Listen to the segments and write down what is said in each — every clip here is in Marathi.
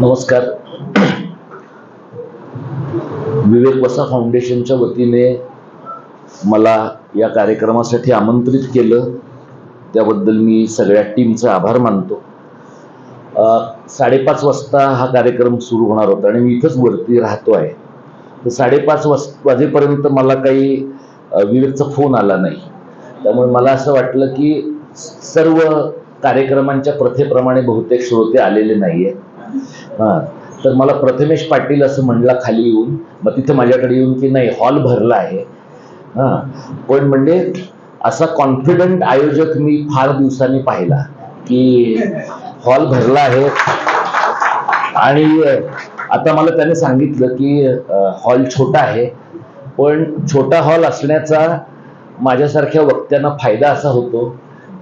नमस्कार. विवेक वसा फाउंडेशनच्या वतीने मला या कार्यक्रमासाठी आमंत्रित केलं, त्याबद्दल मी सगळ्या टीमचा आभार मानतो. 5:30 वाजता हा कार्यक्रम सुरू होणार होता आणि मी इथंच वरती राहतो आहे. तर 5:30 वाजेपर्यंत मला काही विवेकचा फोन आला नाही. त्यामुळे मला असं वाटलं की सर्व कार्यक्रमांच्या प्रथेप्रमाणे बहुतेक श्रोते आलेले नाहीये. तर मला प्रथमेश पाटील असं म्हणला खाली येऊन, मग तिथं माझ्याकडे येऊन की नाही हॉल भरला आहे. पण म्हणजे असा कॉन्फिडंट आयोजक मी फार दिवसांनी पाहिला की हॉल भरला आहे. आणि आता मला त्याने सांगितलं की हॉल छोटा आहे, पण छोटा हॉल असण्याचा माझ्यासारख्या वक्त्यांना फायदा असा होतो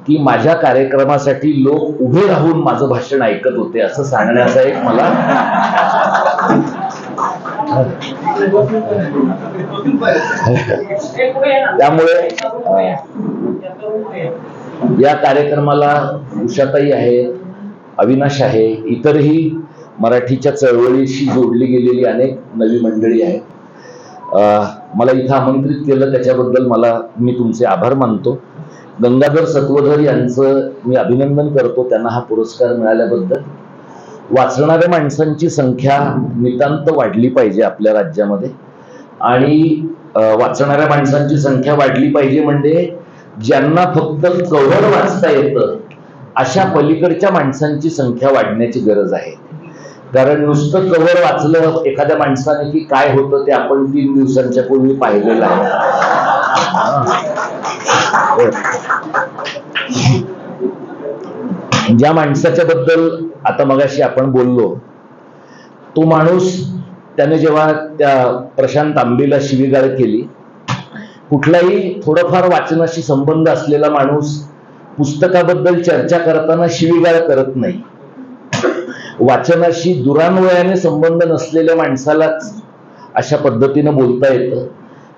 की माझ्या कार्यक्रमासाठी लोक उभे राहून माझं भाषण ऐकत होते असं सांगण्याचा एक मला त्यामुळे या कार्यक्रमाला उषाताई आहे, अविनाश आहे, इतरही मराठीच्या चळवळीशी जोडली गेलेली अनेक नवी मंडळी आहेत. मला इथं आमंत्रित केलं त्याच्याबद्दल मी तुमचे आभार मानतो. गंगाधर सत्वधर यांचं मी अभिनंदन करतो त्यांना हा पुरस्कार मिळाल्याबद्दल. वाचणाऱ्या माणसांची संख्या नितांत वाढली पाहिजे आपल्या राज्यामध्ये, आणि वाचणाऱ्या माणसांची संख्या वाढली पाहिजे म्हणजे ज्यांना फक्त कव्हर वाचता येतं अशा पलीकडच्या माणसांची संख्या वाढण्याची गरज आहे. कारण नुसतं कव्हर वाचलं एखाद्या माणसाने की काय होतं ते आपण 3 दिवसांच्या पूर्वी पाहिलेलं आहे. ज्या माणसाच्या बद्दल आता मगाशी आपण बोललो, तो माणूस त्याने जेव्हा त्या प्रशांत आंबेला शिवीगाळ केली, कुठलाही थोडंफार वाचनाशी संबंध असलेला माणूस पुस्तकाबद्दल चर्चा करताना शिवीगाळ करत नाही. वाचनाशी दुरान्वयाने संबंध नसलेल्या माणसालाच अशा पद्धतीनं बोलता येतं.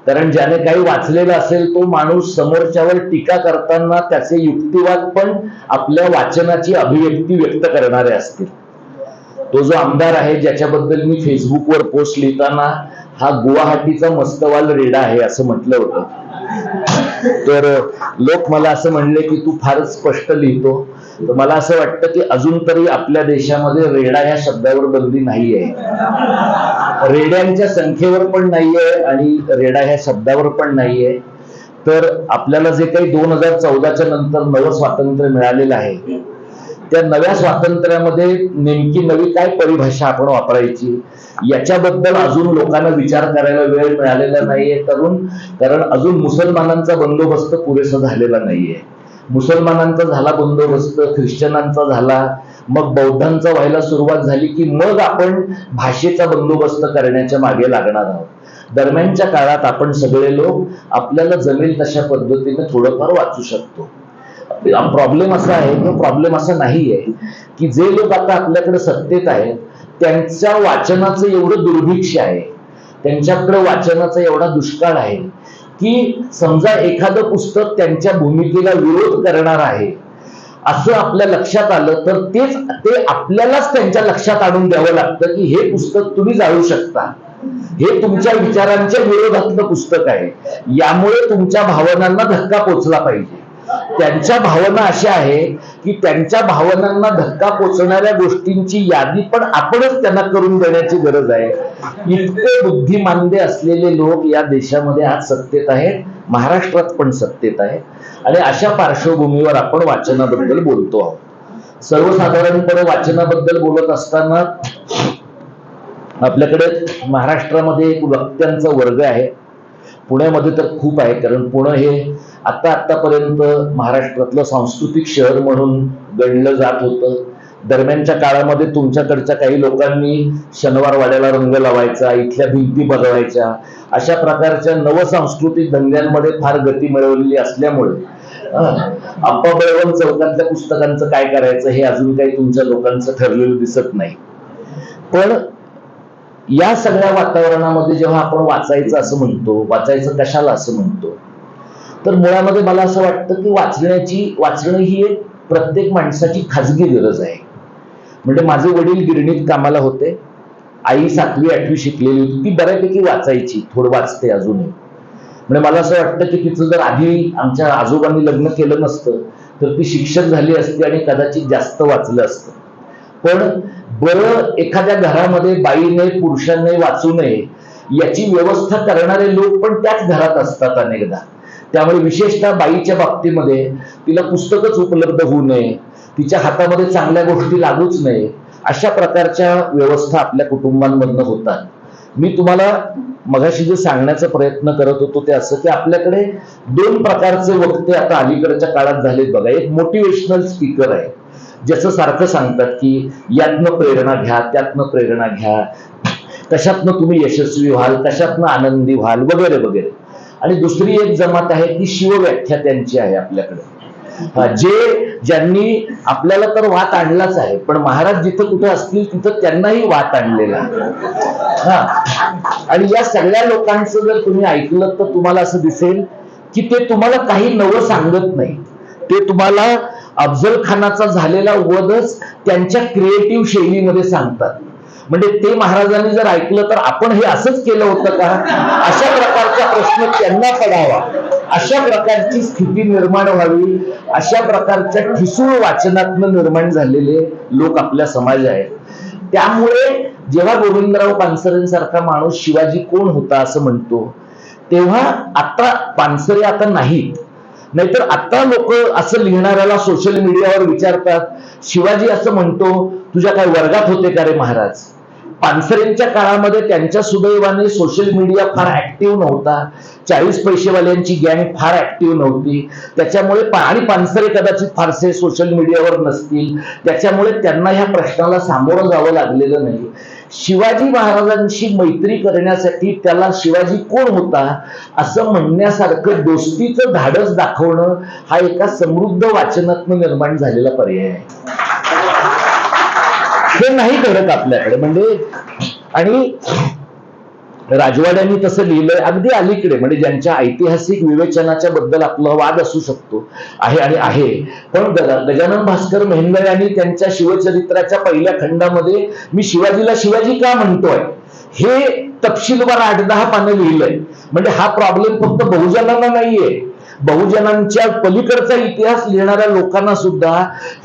कारण ज्याने काही वाचलेलं असेल तो माणूस समोरच्यावर टीका करताना त्याचे युक्तिवाद पण आपल्या वाचनाची अभिव्यक्ती व्यक्त करणारे असतील. तो जो आमदार आहे ज्याच्याबद्दल मी फेसबुकवर पोस्ट लिहिताना हा गुवाहाटीचा मस्तवाल रेडा आहे असं म्हटलं होतं, तर लोक मला असं म्हणले की तू फारच स्पष्ट लिहितो. तर मला असं वाटतं की अजून तरी आपल्या देशामध्ये रेडा या शब्दावर बंदी नाहीये, रेड्यांच्या संख्येवर पण नाहीये आणि रेडा ह्या शब्दावर पण नाहीये. तर आपल्याला जे काही 2014च्या नंतर नवं स्वातंत्र्य मिळालेलं आहे, त्या नव्या स्वातंत्र्यामध्ये नेमकी नवी काय परिभाषा आपण वापरायची याच्याबद्दल अजून लोकांना विचार करायला वेळ मिळालेला नाहीये. कारण अजून मुसलमानांचा बंदोबस्त पुरेसा झालेला नाहीये. मुसलमानांचा झाला बंदोबस्त, ख्रिश्चनांचा झाला, मग बौद्धांचा व्हायला सुरुवात झाली की मग आपण भाषेचा बंदोबस्त करण्याच्या मागे लागणार आहोत. दरम्यानच्या काळात आपण सगळे लोक आपल्याला जमेल तशा पद्धतीने थोडंफार वाचू शकतो. प्रॉब्लेम असा आहे किंवा प्रॉब्लेम असा नाहीये की जे लोक आता आपल्याकडे सत्तेत आहेत त्यांच्या वाचनाचं एवढं दुर्भिक्ष आहे, त्यांच्याकडे वाचनाचा एवढा दुष्काळ आहे की समजा एखादं पुस्तक त्यांच्या भूमिकेला विरोध करणार आहे असं आपल्या लक्षात आलं तर ते आपल्यालाच त्यांच्या लक्षात आणून द्यावं लागतं की हे पुस्तक तुम्ही जाळू शकता, हे तुमच्या विचारांच्या विरोधातलं पुस्तक आहे, यामुळे तुमच्या भावनांना धक्का पोचला पाहिजे. त्यांच्या भावना अशा आहे की त्यांच्या भावनांना धक्का पोचणाऱ्या गोष्टींची यादी पण आपणच त्यांना करून देण्याची गरज आहे. इतके बुद्धिमांदे असलेले लोक या देशामध्ये आज सत्तेत आहेत, महाराष्ट्रात पण सत्तेत आहेत. आणि अशा पार्श्वभूमीवर आपण वाचनाबद्दल बोलतो आहोत. सर्वसाधारणपणे वाचनाबद्दल बोलत असताना आपल्याकडे महाराष्ट्रामध्ये एक वक्त्यांचा वर्ग आहे, पुण्यामध्ये तर खूप आहे. कारण पुणे हे आतापर्यंत महाराष्ट्रातलं सांस्कृतिक शहर म्हणून गणलं जात होतं. दरम्यानच्या काळामध्ये तुमच्याकडच्या काही लोकांनी शनिवार वाड्याला रंग लावायचा, इथल्या भिंती बदलायच्या, अशा प्रकारच्या नवसांस्कृतिक धंद्यांमध्ये फार गती मिळवलेली असल्यामुळे आप्पा बळवंत चौकातल्या पुस्तकांचं काय करायचं हे अजून काही तुमच्या लोकांचं ठरलेलं दिसत नाही. पण या सगळ्या वातावरणामध्ये जेव्हा आपण वाचायचं असं म्हणतो, वाचायचं कशाला असं म्हणतो, तर मुळामध्ये मला असं वाटतं की वाचणं ही एक प्रत्येक माणसाची खाजगी गरज आहे. म्हणजे माझे वडील गिरणीत कामाला होते, आई 7वी 8वी शिकलेली होती, ती बऱ्यापैकी वाचायची, थोडं वाचते अजूनही. म्हणजे मला असं वाटतं की तिचं जर आधी आमच्या आजोबांनी लग्न केलं नसतं तर ती शिक्षक झाली असती आणि कदाचित जास्त वाचलं असतं. पण बरं, एखाद्या घरामध्ये बाईने पुरुषांनी वाचू नये याची व्यवस्था करणारे लोक पण त्याच घरात असतात अनेकदा. त्यामुळे विशेषतः बाईच्या बाबतीमध्ये तिला पुस्तकच उपलब्ध होऊ नये, तिच्या हातामध्ये चांगल्या गोष्टी लागूच नये, अशा प्रकारच्या व्यवस्था आपल्या कुटुंबांमधनं होतात. मी तुम्हाला मगाशी जे सांगण्याचा प्रयत्न करत होतो ते असं की आपल्याकडे 2 प्रकारचे वक्ते आता अलीकडच्या काळात झालेत बघा. एक मोटिवेशनल स्पीकर आहे, ज्याचं सारखं सांगतात की यातनं प्रेरणा घ्या, त्यातनं प्रेरणा घ्या, कशातनं तुम्ही यशस्वी व्हाल, कशातनं आनंदी व्हाल, वगैरे वगैरे. आणि दुसरी एक जमात आहे ती शिवव्याख्या त्यांची आहे आपल्याकडे, ज्यांनी आपल्याला तर वात आणलाच आहे, पण महाराज जिथं कुठे असतील तिथं त्यांनाही वात आणलेला आहे. आणि या सगळ्या लोकांचं जर तुम्ही ऐकलं तर तुम्हाला असं दिसेल की ते तुम्हाला काही नवं सांगत नाही. ते तुम्हाला अफजल खानाचा झालेला वधच त्यांच्या क्रिएटिव्ह शैलीमध्ये सांगतात. म्हणजे ते महाराजांनी जर ऐकलं तर आपण हे असंच केलं होतं का, अशा प्रकारचा प्रश्न त्यांना पडावा, अशा प्रकारची स्थिती निर्माण व्हावी, अशा प्रकारच्या ठिसूळ वाचनातनं निर्माण झालेले लोक आपल्या समाज आहेत. त्यामुळे जेव्हा गोविंदराव पानसरेंसारखा माणूस शिवाजी कोण होता असं म्हणतो, तेव्हा आता पानसरे आता नाहीत. नाहीतर आता लोक असं लिहिणाऱ्याला सोशल मीडियावर विचारतात, शिवाजी असं म्हणतो, तुझ्या काय वर्गात होते का रे महाराज? पानसरेंच्या काळामध्ये त्यांच्या सुदैवाने सोशल मीडिया फार ऍक्टिव्ह नव्हता, 40 पैसेवाल्यांची गँग फार ऍक्टिव्ह नव्हती, त्याच्यामुळे आणि पानसरे कदाचित फारसे सोशल मीडियावर नसतील, त्याच्यामुळे त्यांना ह्या प्रश्नाला सामोरं जावं लागलेलं नाही. शिवाजी महाराजांशी मैत्री करण्यासाठी त्याला शिवाजी कोण होता असं म्हणण्यासारखं दोस्तीचं धाडस दाखवणं हा एका समृद्ध वाचनातनं निर्माण झालेला पर्याय आहे. हे नाही घडत आपल्याकडे. म्हणजे आणि राजवाड्यांनी तसं लिहिलंय अगदी अलीकडे, म्हणजे ज्यांच्या ऐतिहासिक विवेचनाच्या बद्दल आपला वाद असू शकतो आहे आणि आहे, पण गजानन भास्कर मेहेंदळे यांनी त्यांच्या शिवचरित्राच्या पहिल्या खंडामध्ये मी शिवाजीला शिवाजी का म्हणतोय हे तपशीलवार 8-10 पानं लिहिलंय. म्हणजे हा प्रॉब्लेम फक्त बहुजनांना नाहीये, बहुजनांच्या पलीकडचा इतिहास लिहिणाऱ्या लोकांना सुद्धा,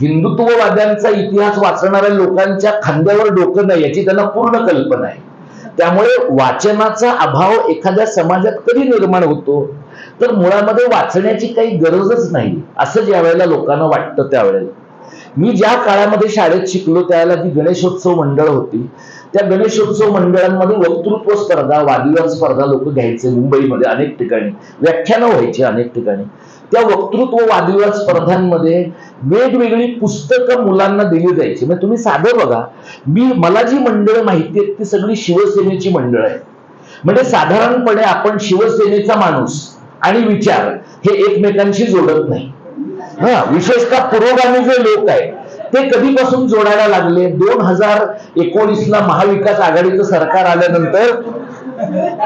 हिंदुत्ववाद्यांचा इतिहास वाचणाऱ्या लोकांच्या खांद्यावर डोकं नाही याची त्यांना पूर्ण कल्पना आहे. त्यामुळे वाचनाचा अभाव एखाद्या समाजात कधी निर्माण होतो तर मुळामध्ये वाचण्याची काही गरजच नाही असं ज्या वेळेला लोकांना वाटतं त्यावेळेला. मी ज्या काळामध्ये शाळेत शिकलो त्यावेळेला जी गणेशोत्सव मंडळ होती, त्या गणेशोत्सव मंडळांमध्ये वक्तृत्व स्पर्धा, वादविवाद स्पर्धा लोक घ्यायचे. मुंबईमध्ये अनेक ठिकाणी व्याख्यानं व्हायची अनेक ठिकाणी. त्या वक्तृत्व वादविवाद स्पर्धांमध्ये वेगवेगळी पुस्तकं मुलांना दिली जायची. म्हणजे तुम्ही साधं बघा, मला जी मंडळ माहिती आहेत ती सगळी शिवसेनेची मंडळ आहेत. म्हणजे साधारणपणे आपण शिवसेनेचा माणूस आणि विचार हे एकमेकांशी जोडत नाही. विशेषतः पुरोगामी जे लोक आहेत ते कधीपासून जोडायला लागले, 2019ला महाविकास आघाडीचं सरकार आल्यानंतर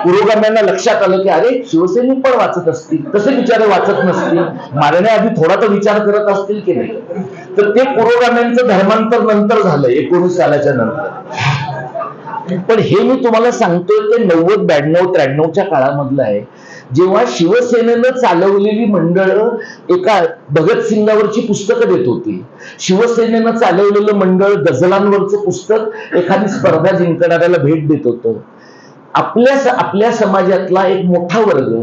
पुरोगाम्यांना लक्षात आलं की अरे शिवसैनिक पण वाचत असतील, कसे बिचारे वाचत नसतील, मारण्याआधी थोडा तर विचार करत असतील की नाही. तर ते पुरोगाम्यांचं धर्मांतर नंतर झालं 19 सालाच्या नंतर. पण हे मी तुम्हाला सांगतोय ते 90, 92, 93च्या काळामधलं आहे, जेव्हा शिवसेनेनं चालवलेली मंडळ एका भगतसिंगावरची पुस्तकं देत होती. शिवसेनेनं चालवलेलं मंडळ गझलांवरचं पुस्तक एखादी स्पर्धा जिंकणाऱ्याला भेट देत होतं. आपल्या समाजातला एक मोठा वर्ग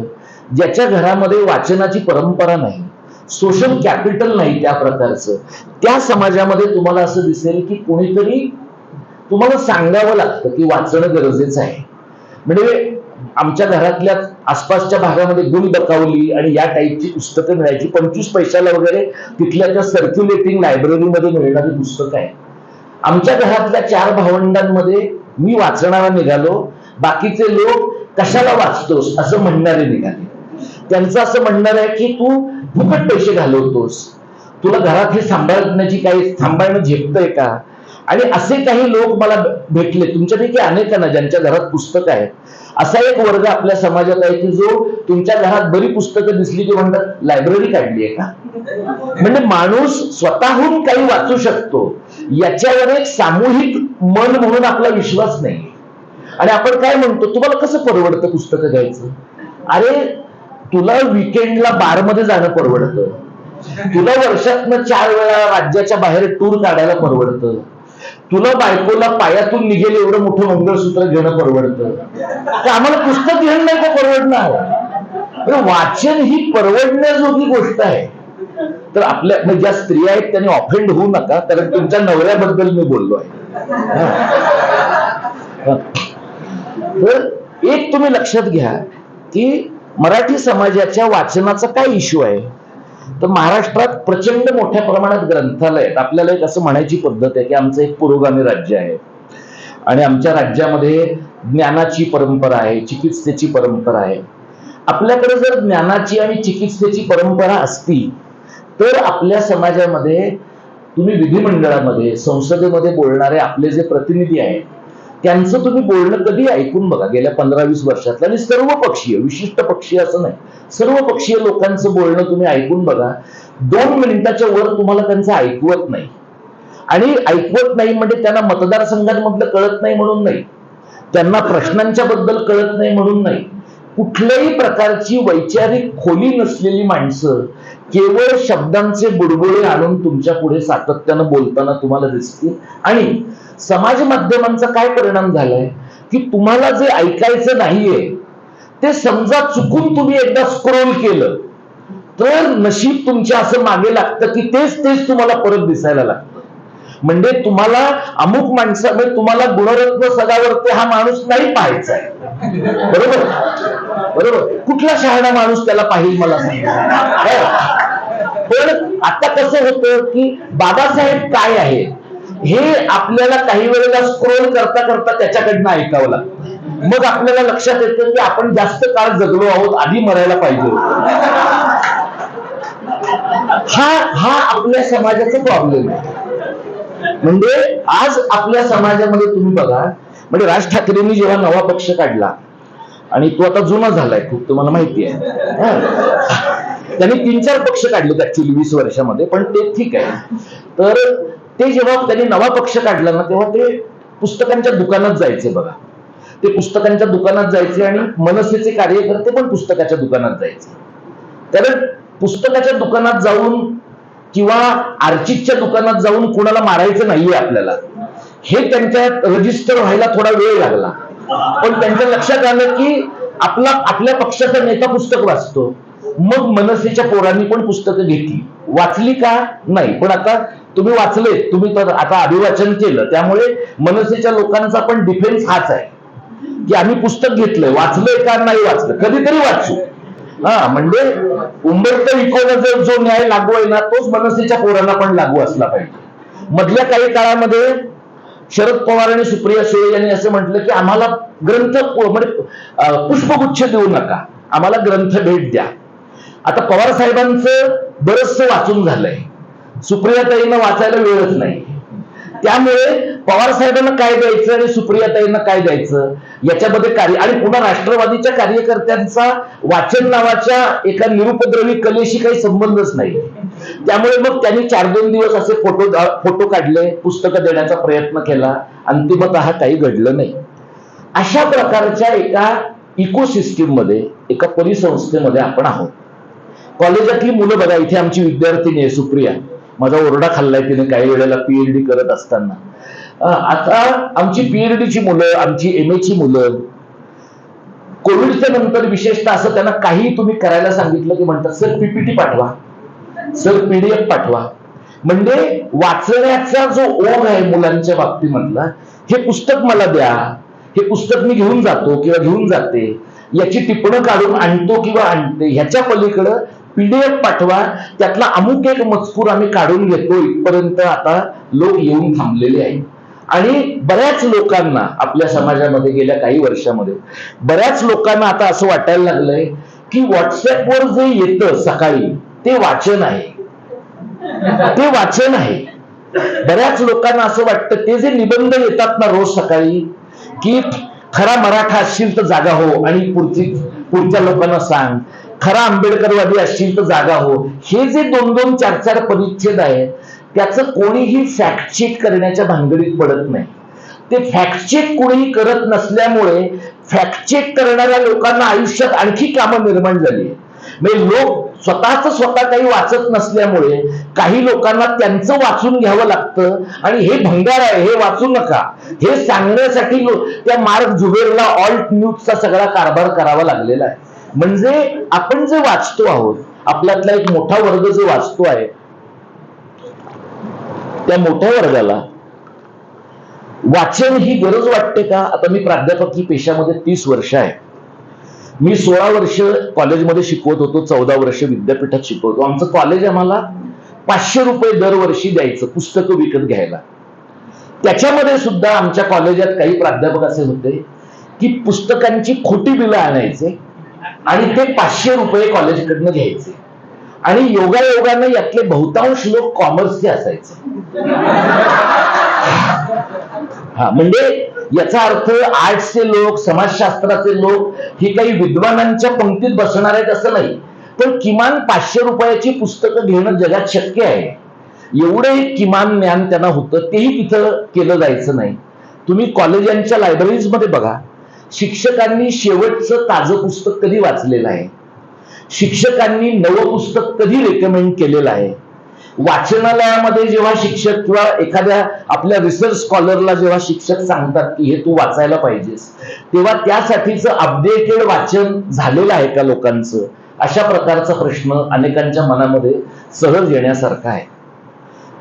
ज्याच्या घरामध्ये वाचनाची परंपरा नाही, सोशल कॅपिटल नाही त्या प्रकारचं, त्या समाजामध्ये तुम्हाला असं दिसेल की कोणीतरी तुम्हाला सांगावं लागतं की वाचणं गरजेचं आहे. म्हणजे आमच्या घरातल्या आसपासच्या भागामध्ये गुल बकावली आणि या टाईपची पुस्तकं मिळायची, 25 पैशाला वगैरे तिथल्या त्या सर्क्युलेटिंग लायब्ररीमध्ये मिळणारी पुस्तकं आहे. आमच्या घरातल्या 4 भावंडांमध्ये मी वाचणारा निघालो, बाकीचे लोक कशाला वाचतोस असं म्हणणारे निघाले. त्यांचं असं म्हणणार आहे की तू फुकट पैसे घालवतोस, तुला घरात हे सांभाळण्याची काही सांभाळणं झेपतंय का. आणि असे काही लोक मला भेटले, तुमच्यापैकी अनेकांना ज्यांच्या घरात पुस्तकं आहेत. असा एक वर्ग आपल्या समाजात आहे की जो तुमच्या घरात बरी पुस्तकं दिसली की म्हणतात लायब्ररी काढली आहे का. म्हणजे माणूस स्वतःहून काही वाचू शकतो, याच्यावर एक सामूहिक मन म्हणून आपला विश्वास नाही. आणि आपण काय म्हणतो, तुम्हाला कसं परवडतं पुस्तकं घ्यायचं? अरे तुला विकेंडला बारमध्ये जाणं परवडतं, तुला वर्षातनं 4 वेळा राज्याच्या बाहेर टूर काढायला परवडतं, तुला बायकोला पायातून निघेल एवढं मोठं मंगळसूत्र घेणं परवडतं, तर आम्हाला पुस्तक घेणं नाही का परवडणार? वाचन ही परवडण्याजोगी गोष्ट आहे. तर आपल्या ज्या स्त्रिया आहेत त्यांनी ऑफेंड होऊ नका, कारण तुमच्या नवऱ्याबद्दल मी बोललो आहे. तर एक तुम्ही लक्षात घ्या की मराठी समाजाच्या वाचनाचा काय इश्यू आहे. तर महाराष्ट्रात प्रचंड मोठ्या प्रमाणात ग्रंथालय आहेत. आपल्याला एक असं म्हणायची पद्धत आहे की आमचं एक पुरोगामी राज्य आहे आणि आमच्या राज्यामध्ये ज्ञानाची परंपरा आहे, चिकित्सेची परंपरा आहे. आपल्याकडे जर ज्ञानाची आणि चिकित्सेची परंपरा असती तर आपल्या समाजामध्ये तुम्ही विधिमंडळामध्ये, संसदेमध्ये बोलणारे आपले जे प्रतिनिधी आहेत त्यांचं तुम्ही बोलणं कधी ऐकून बघा गेल्या 15-20 वर्षातलं. आणि सर्व पक्षीय, विशिष्ट पक्षीय असं नाही, सर्व पक्षीय लोकांचं बोलणं तुम्ही ऐकून बघा. 2 मिनिटाच्या वर तुम्हाला त्यांचं ऐकवत नाही. आणि ऐकवत नाही म्हणजे त्यांना मतदारसंघांमधलं कळत नाही म्हणून नाही, त्यांना प्रश्नांच्या बद्दल कळत नाही म्हणून नाही. कुठल्याही प्रकारची वैचारिक खोली नसलेली माणसं केवळ शब्दांचे बुडबुडे आणून तुमच्या पुढे सातत्यानं बोलताना तुम्हाला दिसतील. आणि समाज माध्यमांचा काय परिणाम झालाय की तुम्हाला जे ऐकायचं नाहीये ते समजा चुकून तुम्ही एकदा स्क्रोल केलं तर नशीब तुमच्या असं मागे लागतं की तेच तेच तुम्हाला परत दिसायला लागतं. म्हणजे तुम्हाला अमुक माणसामध्ये तुम्हाला गुणरत्न सदावर्ते हा माणूस नाही पाहायचा आहे. बरोबर बरोबर, कुठला शहाणा माणूस त्याला पाहिजे मला सांगा. पण आता कसं होतं की बाबासाहेब काय आहे हे आपल्याला काही वेळेला स्क्रोल करता करता त्याच्याकडनं ऐकावं लागतं. मग आपल्याला लक्षात येतं की आपण जास्त काळ जगलो आहोत, आधी मरायला पाहिजे होतं. हा आपल्या समाजाचा प्रॉब्लेम आहे. म्हणजे आज आपल्या समाजामध्ये तुम्ही बघा, म्हणजे राज ठाकरेंनी जेव्हा नवा पक्ष काढला, आणि तो आता जुना झालाय खूप, तुम्हाला माहिती आहे, त्यांनी 3-4 पक्ष काढले ऍक्च्युअली 20 वर्षामध्ये, पण ते ठीक आहे. तर ते जेव्हा त्यांनी नवा पक्ष काढला ना तेव्हा ते पुस्तकांच्या दुकानात जायचे बघा. ते पुस्तकांच्या दुकानात जायचे आणि मनसेचे कार्यकर्ते पण पुस्तकाच्या दुकानात जायचे. कारण पुस्तकाच्या दुकानात जाऊन किंवा आर्चिकच्या दुकानात जाऊन कुणाला मारायचं नाहीये आपल्याला, हे त्यांच्या रजिस्टर व्हायला थोडा वेळ लागला. पण त्यांच्या लक्षात आलं की आपल्या पक्षाचा नेता पुस्तक वाचतो. मग मनसेच्या पोरांनी पण पुस्तकं घेतली. वाचली का? नाही. पण आता तुम्ही वाचले, तुम्ही तर आता अभिवाचन केलं, त्यामुळे मनसेच्या लोकांचा पण डिफेन्स हाच आहे की आम्ही पुस्तक घेतलंय, वाचलंय का नाही वाचलं, कधीतरी वाचू. म्हणजे उंबरठा इकोला जो न्याय लागू आहे ना तोच मनसेच्या पोरांना पण लागू असला पाहिजे. मधल्या काही काळामध्ये शरद पवार आणि सुप्रिया सुळे यांनी असं म्हटलं की आम्हाला ग्रंथ म्हणजे पुष्पगुच्छ देऊ नका, आम्हाला ग्रंथ भेट द्या. आता पवार साहेबांचं बरचसं वाचून झालंय, सुप्रियाताईंना वाचायला वेळच नाही. त्यामुळे पवार साहेबांना काय द्यायचं आणि सुप्रियाताईंना काय द्यायचं याच्यामध्ये कार्य. आणि पुन्हा राष्ट्रवादीच्या कार्यकर्त्यांचा वाचन नावाच्या एका निरुपद्रवी कलेशी काही संबंधच नाही. त्यामुळे मग त्यांनी 4-2 दिवस असे फोटो काढले, पुस्तकं देण्याचा प्रयत्न केला, अंतिमतः काही घडलं नाही. अशा प्रकारच्या एका इकोसिस्टीम मध्ये, एका परिसंस्थेमध्ये आपण आहोत. कॉलेजातली मुलं बघा, इथे आमची विद्यार्थिनी आहे सुप्रिया, माझा ओरडा खाल्लाय तिने काही वेळेला पीएचडी करत असताना. आता आमची पीएचडीची मुलं, आमची एमएची मुलं कोविडच्या नंतर विशेषतः असं त्यांना काही तुम्ही करायला सांगितलं की म्हणतात सर पीपीटी पाठवा, सर पीडीएफ पाठवा. म्हणजे वाचण्याचा जो ओघ आहे मुलांच्या बाबतीमधला, हे पुस्तक मला द्या, हे पुस्तक मी घेऊन जातो किंवा घेऊन जाते, याची टिपणं काढून आणतो किंवा आणते, ह्याच्या पलीकडं पीडीएफ पाठवा, त्यातला अमुक एक मजकूर आम्ही काढून घेतो, इथपर्यंत आता लोक येऊन थांबलेले आहेत. आणि बऱ्याच लोकांना आपल्या समाजामध्ये गेल्या काही वर्षामध्ये बऱ्याच लोकांना आता असं वाटायला लागलंय की व्हॉट्सअपवर जे येतं सकाळी ते वाचन आहे, ते वाचन आहे. बऱ्याच लोकांना असं वाटतं ते जे निबंध येतात ना रोज सकाळी की खरा मराठा असशील तर जागा हो आणि पुढच्या लोकांना सांग, खरा आंबेडकरवादी असशील तर जागा हो, हे जे 2-2, 4-4 परिच्छेद आहेत त्याचं कोणीही फॅक्ट चेक करण्याच्या भानगडीत पडत नाही. ते फॅक्ट चेक कोणीही करत नसल्यामुळे फॅक्ट चेक करणाऱ्या लोकांना आयुष्यात आणखी कामं निर्माण झाली. म्हणजे लोक स्वतः काही वाचत नसल्यामुळे काही लोकांना त्यांचं वाचून घ्यावं लागतं आणि हे भंगार आहे, हे वाचू नका, हे सांगण्यासाठी त्या मार्क झुबेरला ऑल्ट न्यूजचा सगळा कारभार करावा लागलेला आहे. म्हणजे आपण जे वाचतो आहोत, आपल्यातला एक मोठा वर्ग जो वाचतो आहे, त्या मोठ्या वर्गाला वाचन ही गरज वाटते का? आता मी प्राध्यापकी पेशामध्ये 30 वर्ष आहे. मी 16 वर्ष कॉलेजमध्ये शिकवत होतो, 14 वर्ष विद्यापीठात शिकवतो. आमचं कॉलेज आम्हाला 500 रुपये दरवर्षी द्यायचं पुस्तकं विकत घ्यायला. त्याच्यामध्ये सुद्धा आमच्या कॉलेजात काही प्राध्यापक असे होते की पुस्तकांची खोटी बिलं आणायचे आणि ते 500 रुपये कॉलेजकडनं घ्यायचे. आणि योगायोगानं यातले बहुतांश लोक कॉमर्सचे असायचे. म्हणजे याचा अर्थ आर्ट्सचे लोक, समाजशास्त्राचे लोक हे काही विद्वानांच्या पंक्तीत बसणार आहेत असं नाही, पण किमान 500 रुपयाची पुस्तकं घेणं जगात शक्य आहे एवढं किमान ज्ञान त्यांना होतं. तेही तिथं केलं जायचं नाही. तुम्ही कॉलेजांच्या लायब्ररीजमध्ये बघा, शिक्षकांनी शेवटचं ताजं पुस्तक कधी वाचलेलं आहे, शिक्षकांनी नवं पुस्तक कधी रेकमेंड केलेलं आहे. वाचनालयामध्ये जेव्हा शिक्षक किंवा एखाद्या आपल्या रिसर्च स्कॉलरला जेव्हा शिक्षक सांगतात की हे तू वाचायला पाहिजेस, तेव्हा त्यासाठीचं अपडेटेड वाचन झालेलं आहे का लोकांचं, अशा प्रकारचा प्रश्न अनेकांच्या मनामध्ये सहज येण्यासारखा आहे.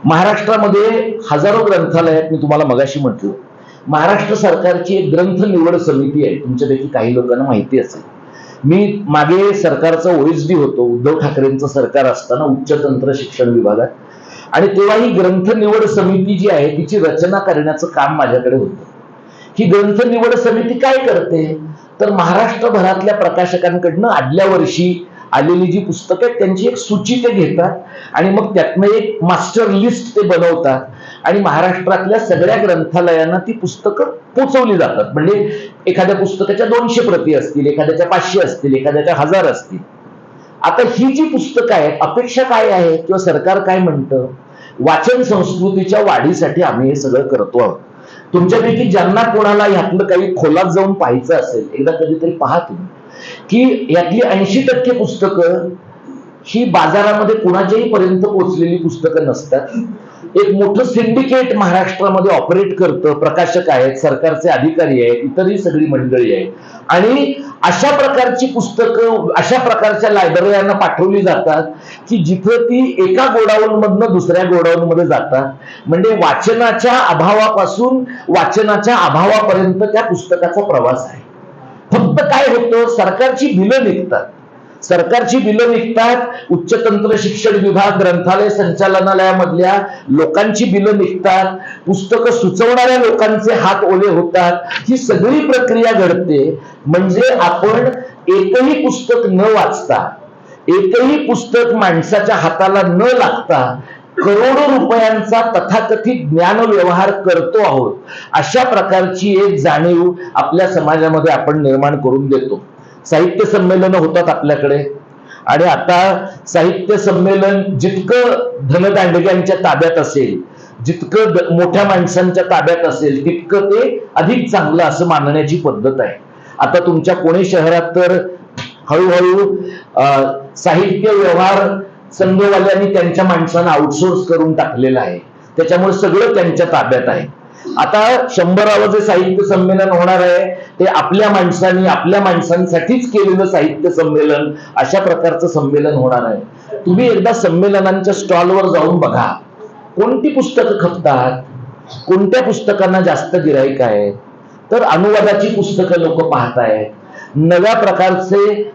महाराष्ट्रामध्ये हजारो ग्रंथालय आहेत. मी तुम्हाला मगाशी म्हटलं, महाराष्ट्र सरकारची एक ग्रंथ निवड समिती आहे, तुमच्यापैकी काही लोकांना माहिती असेल. मी मागे सरकारचा ओएसडी होतो, उद्धव ठाकरेंचं सरकार असताना उच्च तंत्र शिक्षण विभागात, आणि तेव्हा ही ग्रंथ निवड समिती जी आहे तिची रचना करण्याचं काम माझ्याकडे होतं. ही ग्रंथ निवड समिती काय करते तर महाराष्ट्रभरातल्या प्रकाशकांकडनं आदल्या वर्षी आलेली जी पुस्तकं आहेत त्यांची एक सूची ते घेतात आणि मग त्यातनं एक मास्टर लिस्ट ते बनवतात आणि महाराष्ट्रातल्या सगळ्या ग्रंथालयांना ती पुस्तकं पोचवली जातात. म्हणजे एखाद्या पुस्तकाच्या 200 प्रती असतील, एखाद्याच्या 500 असतील, एखाद्याच्या 1000 असतील. आता ही जी पुस्तकं आहेत, अपेक्षा काय आहे किंवा सरकार काय म्हणतं, वाचन संस्कृतीच्या वाढीसाठी आम्ही हे सगळं करतो आहोत. तुमच्यापैकी ज्यांना कोणाला यातलं काही खोलात जाऊन पाहायचं असेल, एकदा कधीतरी पहा तुम्ही की यातली 80% पुस्तकं ही बाजारामध्ये कुणाच्याही पर्यंत पोहोचलेली पुस्तकं नसतात. एक मोठं सिंडिकेट महाराष्ट्रामध्ये ऑपरेट करतं, प्रकाशक आहेत, सरकारचे अधिकारी आहेत, इतरही सगळी मंडळी आहे, आणि अशा प्रकारची पुस्तकं अशा प्रकारच्या लायब्ररीयांना पाठवली जातात की जिथं ती एका गोडाऊन मधनं दुसऱ्या गोडाऊन मध्ये जातात. म्हणजे वाचनाच्या अभावापासून वाचनाच्या अभावापर्यंत त्या पुस्तकाचा प्रवास आहे. फक्त काय होतं, सरकारची बिलं निघतात, सरकारची बिलं निघतात, उच्च तंत्र शिक्षण विभाग, ग्रंथालय संचालनालयामधल्या लोकांची बिलं निघतात, पुस्तकं सुचवणाऱ्या लोकांचे हात ओले होतात, ही सगळी प्रक्रिया घडते. म्हणजे आपण एकही पुस्तक न वाचता, एकही पुस्तक माणसाच्या हाताला न लागता करोडो रुपयांचा तथाकथित ज्ञान व्यवहार करतो आहोत, अशा प्रकारची एक जाणीव आपल्या समाजामध्ये आपण निर्माण करून देतो. साहित्य संमेलन होतात आपल्याकडे, आणि आता साहित्य संमेलन जितकं धनदांडग्यांच्या ताब्यात असेल, जितकं मोठ्या माणसांच्या ताब्यात असेल, तितकं ते अधिक चांगलं असं मानण्याची पद्धत आहे. आता तुमच्या पुणे शहरात तर हळूहळू साहित्य व्यवहार संघवाल्यांनी त्यांच्या माणसांना आउटसोर्स करून टाकलेलं आहे, त्याच्यामुळे सगळं त्यांच्या ताब्यात आहे. आता 100वे जे साहित्य संमेलन होणार आहे ते आपल्या माणसांनी आपल्या माणसांसाठीच केलेलं साहित्य संमेलन, अशा प्रकारचं संमेलन होणार आहे. तुम्ही एकदा संमेलनांच्या स्टॉलवर जाऊन बघा, कोणती पुस्तकं खपतात, कोणत्या पुस्तकांना जास्त गिराईक आहेत. तर अनुवादाची पुस्तकं लोक पाहतायत, नव्या प्रकारचे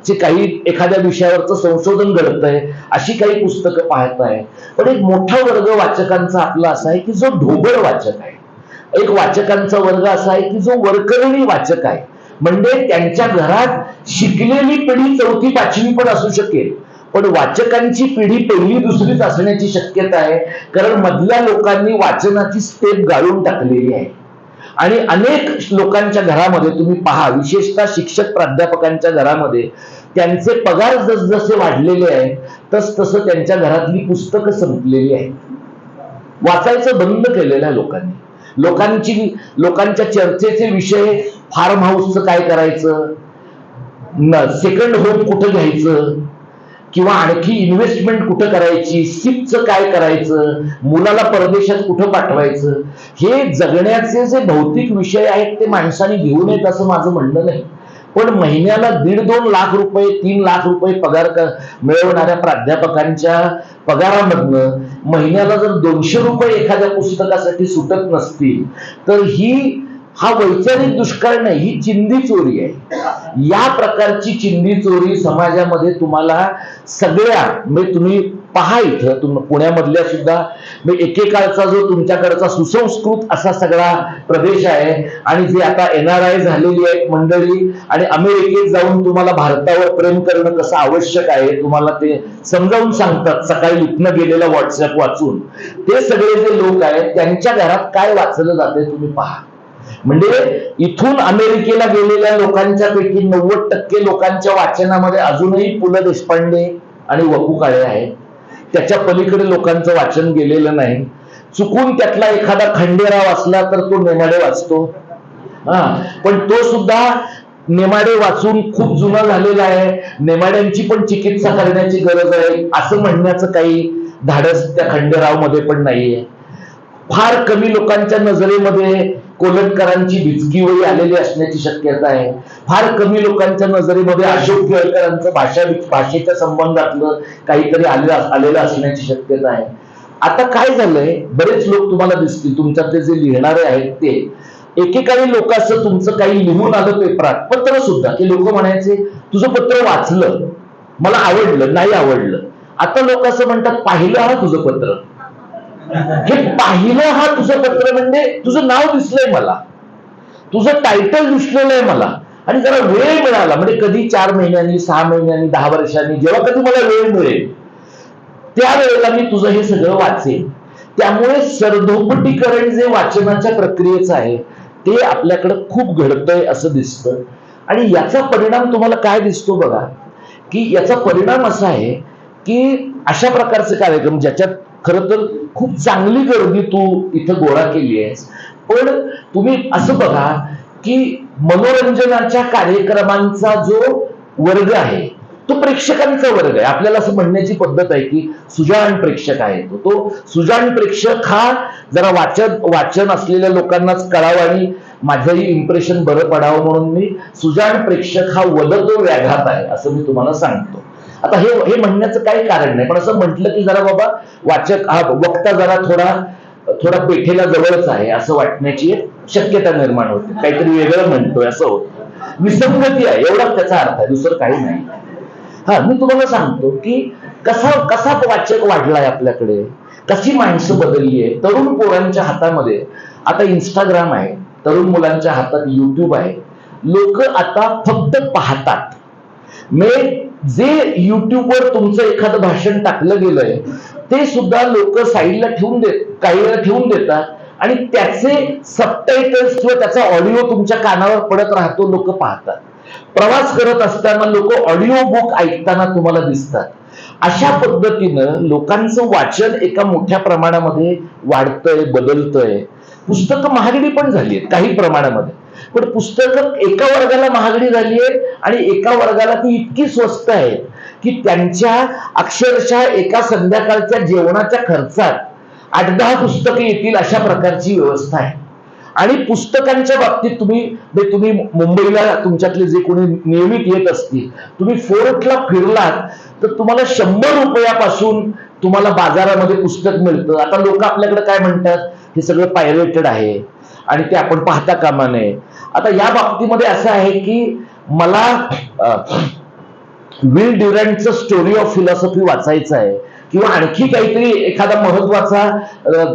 जे काही एखाद्या विषयावरचं संशोधन घडतंय अशी काही पुस्तकं पाहताय. पण एक मोठा वर्ग वाचकांचा आपला असा आहे की जो ढोबळ वाचक आहे. एक वाचकांचा वर्ग असा आहे की जो वरकरणी वाचक आहे. म्हणजे त्यांच्या घरात शिकलेली पिढी 4थी 5वी पण असू शकेल, पण वाचकांची पिढी 1ली 2रीच असण्याची शक्यता आहे, कारण मधल्या लोकांनी वाचनाची स्टेप गाळून टाकलेली आहे. आणि अनेक लोकांच्या घरामध्ये तुम्ही पहा, विशेषतः शिक्षक प्राध्यापकांच्या घरामध्ये त्यांचे पगार जसजसे वाढलेले आहेत तस तसं त्यांच्या घरातली पुस्तकं संपलेली आहेत. वाचायचं बंद केलेलं आहे लोकांनी. लोकांच्या चर्चेचे विषय फार्म हाऊसचं काय करायचं, सेकंड होम कुठं घ्यायचं, किंवा आणखी इन्व्हेस्टमेंट कुठं करायची, सिपचं काय करायचं, मुलाला परदेशात कुठं पाठवायचं, हे जगण्याचे जे भौतिक विषय आहेत ते माणसाने घेऊ नयेत असं माझं म्हणणं नाही. पण महिन्याला 1.5-2 लाख रुपये 3 लाख रुपये पगार मिळवणाऱ्या प्राध्यापकांच्या पगारामधनं महिन्याला जर 200 रुपये एखाद्या पुस्तकासाठी सुटत नसतील तर हा वैचारिक दुष्काळ नाही, ही चिंधी चोरी आहे. या प्रकारची चिंधी चोरी समाजामध्ये तुम्हाला सगळ्या, म्हणजे तुम्ही पहा इथं पुण्यामधल्या सुद्धा एकेकाळचा जो तुमच्याकडचा सुसंस्कृत असा सगळा प्रदेश आहे आणि जे आता NRI झालेली आहे मंडळी आणि अमेरिकेत जाऊन तुम्हाला भारतावर प्रेम करणं कसं आवश्यक आहे तुम्हाला ते समजावून सांगतात सकाळी इथनं गेलेला व्हॉट्सअप वाचून. ते सगळे जे लोक आहेत त्यांच्या घरात काय वाचलं जाते तुम्ही पहा. म्हणजे इथून अमेरिकेला गेलेल्या लोकांच्या पैकी 90% लोकांच्या वाचनामध्ये अजूनही पु ल देशपांडे आणि वपू काळे आहेत. त्याच्या पलीकडे लोकांचं वाचन गेलेलं नाही. चुकून त्यातला एखादा खंडेराव असला तर तो नेमाडे वाचतो, पण तो सुद्धा नेमाडे वाचून खूप जुना झालेला आहे. नेमाड्यांची पण चिकित्सा करण्याची गरज आहे असं म्हणण्याचं काही धाडस त्या खंडेराव मध्ये पण नाहीये. फार कमी लोकांच्या नजरेमध्ये कोलटकरांची भिचकी वळी आलेली असण्याची शक्यता आहे. फार कमी लोकांच्या नजरेमध्ये अशोक केळकरांचं भाषेच्या संबंधातलं काहीतरी आलेलं असण्याची शक्यता आहे. आता काय झालंय, बरेच लोक तुम्हाला दिसतील तुमच्यातले जे लिहिणारे आहेत ते एकेकाळी लोक असं तुमचं काही लिहून आलं पेपरात, पत्र सुद्धा, की लोक म्हणायचे तुझं पत्र वाचलं, मला आवडलं, नाही आवडलं. आता लोक असं म्हणतात पाहिलं हा तुझं पत्र. हे पाहिलं हा तुझं पत्र म्हणजे तुझं नाव दिसलंय मला, तुझं टायटल दिसलेलं आहे मला, आणि जरा वेळ मिळाला म्हणजे कधी 4 महिन्यांनी 6 महिन्यांनी 10 वर्षांनी जेव्हा कधी मला वेळ मिळेल त्यावेळेला मी तुझं हे सगळं वाचेन. त्यामुळे सरधोपटीकरण जे वाचनाच्या प्रक्रियेचं आहे ते आपल्याकडे खूप घडतंय असं दिसतं. आणि याचा परिणाम तुम्हाला काय दिसतो बघा, की याचा परिणाम असा आहे की अशा प्रकारचे कार्यक्रम ज्याच्यात खरं तर खूप चांगली गर्दी तू इथं गोळा केली आहेस, पण तुम्ही असं बघा की मनोरंजनाच्या कार्यक्रमांचा जो वर्ग आहे तो प्रेक्षकांचा वर्ग आहे. आपल्याला असं म्हणण्याची पद्धत आहे की सुजाण प्रेक्षक आहे. तो सुजाण प्रेक्षक हा जरा वाचन असलेल्या लोकांनाच कळावं आणि माझंही इम्प्रेशन बरं पडावं म्हणून मी सुजाण प्रेक्षक हा वदतो व्याघात आहे असं मी तुम्हाला सांगतो. आता हे म्हणण्याचं काही कारण नाही, पण असं म्हटलं की जरा बाबा वाचक हा वक्ता जरा थोडा पेठेला जवळच आहे असं वाटण्याची एक शक्यता निर्माण होते, काहीतरी वेगळं म्हणतोय असं होतं. विसंगती आहे एवढाच त्याचा अर्थ आहे, दुसरं काही नाही. मी तुम्हाला सांगतो की कसा वाचक वाढलाय आपल्याकडे, कशी माणसं बदलली आहे. तरुण पोरांच्या हातामध्ये आता इंस्टाग्राम आहे, तरुण मुलांच्या हातात युट्यूब आहे. लोक आता फक्त पाहतात. जे युट्यूबवर तुमचं एखादं भाषण टाकलं गेलंय ते सुद्धा लोक साईडला काही वेळा ठेवून देतात आणि त्याचे सबटायटल्स किंवा त्याचा ऑडिओ तुमच्या कानावर पडत राहतो, लोक पाहतात. प्रवास करत असताना लोक ऑडिओ बुक ऐकताना तुम्हाला दिसतात. अशा पद्धतीनं लोकांचं वाचन एका मोठ्या प्रमाणामध्ये वाढतंय, बदलतंय. पुस्तकं महागडी पण झाली आहेत काही प्रमाणामध्ये, पण पुस्तकं एका वर्गाला महागडी झाली आहे आणि एका वर्गाला ती इतकी स्वस्त आहेत की त्यांच्या अक्षरशः एका संध्याकाळच्या जेवणाच्या खर्चात 8-10 पुस्तकं येतील अशा प्रकारची व्यवस्था आहे. आणि पुस्तकांच्या बाबतीत तुम्ही मुंबईला तुमच्यातले जे कोणी नियमित येत असतील, तुम्ही फोर्टला फिरलात तर तुम्हाला 100 रुपयापासून तुम्हाला बाजारामध्ये पुस्तक मिळतं. आता लोक आपल्याकडे काय म्हणतात, हे सगळं पायरेटेड आहे आणि ते आपण पाहता कामा नये. आता या बाबतीमध्ये असं आहे की मला विल ड्युरंटचं स्टोरी ऑफ फिलॉसॉफी वाचायचं आहे किंवा आणखी काहीतरी एखादा महत्वाचा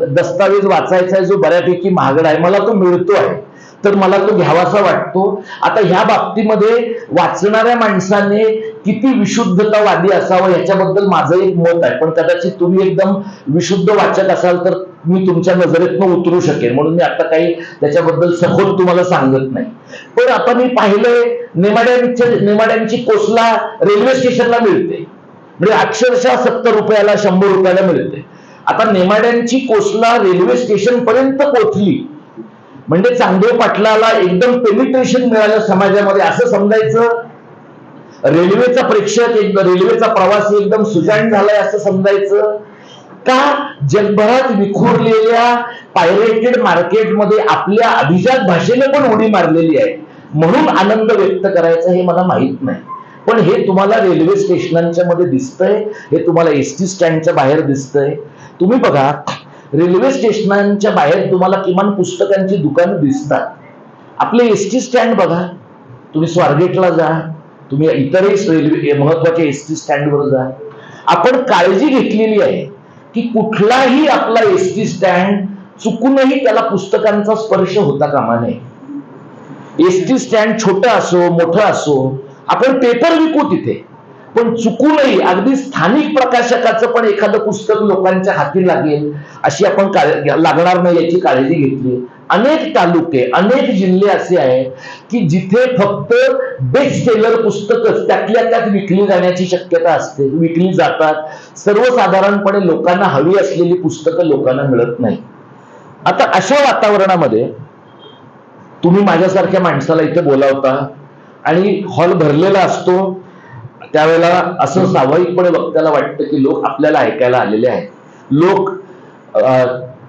दस्तावेज वाचायचा आहे जो बऱ्यापैकी महागडा आहे, मला तो मिळतो आहे तर मला तो घ्यावासा वाटतो. आता ह्या बाबतीमध्ये वाचणाऱ्या माणसाने किती विशुद्धतावादी असावं याच्याबद्दल माझं एक मत आहे, पण कदाचित तुम्ही एकदम विशुद्ध वाचक असाल तर मी तुमच्या नजरेतनं उतरू शकेन म्हणून मी आता काही त्याच्याबद्दल सखोल तुम्हाला सांगत नाही. पण आता मी पाहिलंय नेमाड्यांची कोसला रेल्वे स्टेशनला मिळते, म्हणजे अक्षरशः 70 रुपयाला 100 रुपयाला मिळते. आता नेमाड्यांची कोसला रेल्वे स्टेशन पर्यंत पोहोचली म्हणजे चांगदेव पाटलाला एकदम पेनिट्रेशन मिळालं समाजामध्ये असं समजायचं, रेल्वेचा प्रेक्षक रेल्वेचा प्रवासी एकदम सुजाण झालाय असं समजायचं का? जगभरात विखुरलेल्या पायरेटेड मार्केटमध्ये आपल्या अभिजात भाषेने पण उडी मारलेली आहे म्हणून आनंद व्यक्त करायचा हे मला माहित नाही, पण हे तुम्हाला रेल्वे स्टेशनांच्या मध्ये दिसतंय, हे तुम्हाला एसटी स्टँडच्या बाहेर दिसतंय. तुम्ही बघा रेल्वे स्टेशनांच्या बाहेर तुम्हाला किमान पुस्तकांची दुकानं दिसतात. आपले एसटी स्टँड बघा, तुम्ही स्वारगेटला जा, तुम्ही इतरही रेल्वे महत्वाच्या एसटी स्टँडवर जा. आपण काळजी घेतलेली आहे की कुठलाही आपला एसटी स्टँड चुकूनही त्याला पुस्तकांचा स्पर्श होता कामा नये. एसटी स्टँड छोटं असो मोठं असो, आपण पेपर विकू तिथे, पण चुकूनही अगदी स्थानिक प्रकाशकाचं पण एखादं पुस्तक लोकांच्या हाती लागेल अशी आपण लागणार नाही याची काळजी घेतली. अनेक तालुके अनेक जिल्हे असे आहेत की जिथे फक्त बेस्ट सेलर पुस्तकच त्यातल्या त्यात विकली जाण्याची शक्यता असते, विकली जातात. सर्वसाधारणपणे लोकांना हवी असलेली पुस्तकं लोकांना मिळत नाही. आता अशा वातावरणामध्ये तुम्ही माझ्यासारख्या माणसाला इथे बोलावता आणि हॉल भरलेला असतो, त्यावेळेला असं स्वाभाविकपणे वक्त्याला वाटतं की लोक आपल्याला ऐकायला आलेले आहेत. लोक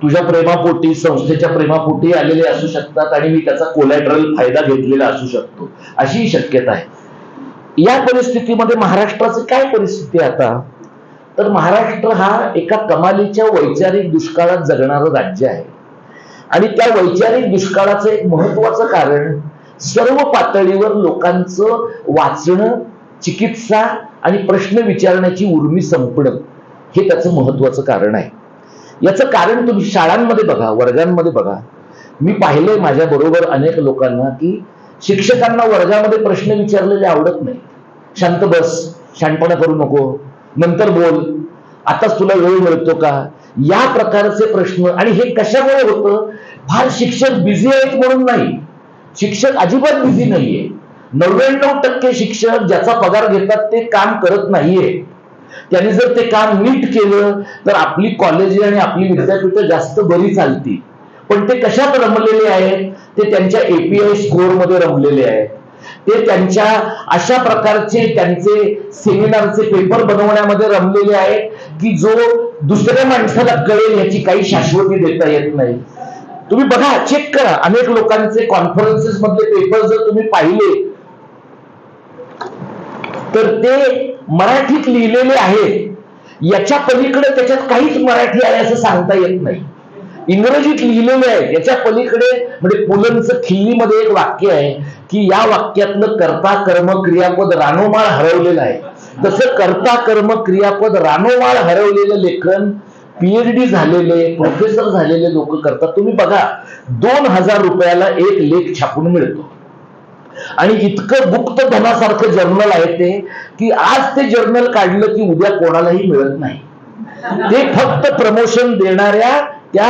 तुझ्या प्रेमापोटी संस्थेच्या प्रेमापोटी आलेले असू शकतात आणि मी त्याचा कोलॅटरल फायदा घेतलेला असू शकतो अशी शक्यता आहे. या परिस्थितीमध्ये महाराष्ट्राची काय परिस्थिती आता, तर महाराष्ट्र हा एका कमालीच्या वैचारिक दुष्काळात जगणारं राज्य आहे आणि त्या वैचारिक दुष्काळाचं एक महत्वाचं कारण सर्व पातळीवर लोकांचं वाचणं, चिकित्सा आणि प्रश्न विचारण्याची उर्मी संपणं हे त्याचं महत्वाचं कारण आहे. याचं कारण तुम्ही शाळांमध्ये बघा, वर्गांमध्ये बघा. मी पाहिलंय माझ्या बरोबर अनेक लोकांना की शिक्षकांना वर्गामध्ये प्रश्न विचारलेले आवडत नाही. शांत बस, शहाणपणा करू नको, नंतर बोल, आताच तुला वेळ मिळतो का, या प्रकारचे प्रश्न. आणि हे कशामुळे होतं? फार शिक्षक बिझी आहेत म्हणून नाही, शिक्षक अजिबात बिझी नाहीये. 99% शिक्षक ज्याचा पगार घेतात ते काम करत नाहीये. त्यांनी जर ते काम नीट केलं तर आपली कॉलेज आणि आपली विद्यापीठ जास्त बरी चालतील. पण ते कशात रमलेले आहेत? ते त्यांच्या एपीआय स्कोर मध्ये रमलेले आहेत. ते त्यांच्या अशा प्रकारचे त्यांचे सेमिनारचे पेपर बनवण्यामध्ये रमलेले आहेत की जो दुसऱ्या माणसाला कळेल याची काही शाश्वती देता येत नाही. तुम्ही बघा, चेक करा, अनेक लोकांचे कॉन्फरन्सेस मधले पेपर जर तुम्ही पाहिले तर ते मराठीत लिहिलेले आहेत, याच्या पलीकडे त्याच्यात काहीच मराठी आहे असं सांगता येत नाही. इंग्रजीत लिहिलेले आहे, याच्या पलीकडे. म्हणजे पुलंचं खिल्लीमध्ये एक वाक्य आहे की या वाक्यातलं कर्ता कर्म क्रियापद रानोमाळ हरवलेलं आहे. तसं कर्ता कर्म क्रियापद रानोमाळ हरवलेलं लेखन पीएचडी झालेले प्रोफेसर झालेले लोक करतात. तुम्ही बघा, 2000 रुपयाला एक लेख छापून मिळतो आणि इतकं गुप्त धनासारखं जर्नल आहे ते की आज ते जर्नल काढलं की उद्या कोणालाही मिळत नाही. ते फक्त प्रमोशन देणाऱ्या त्या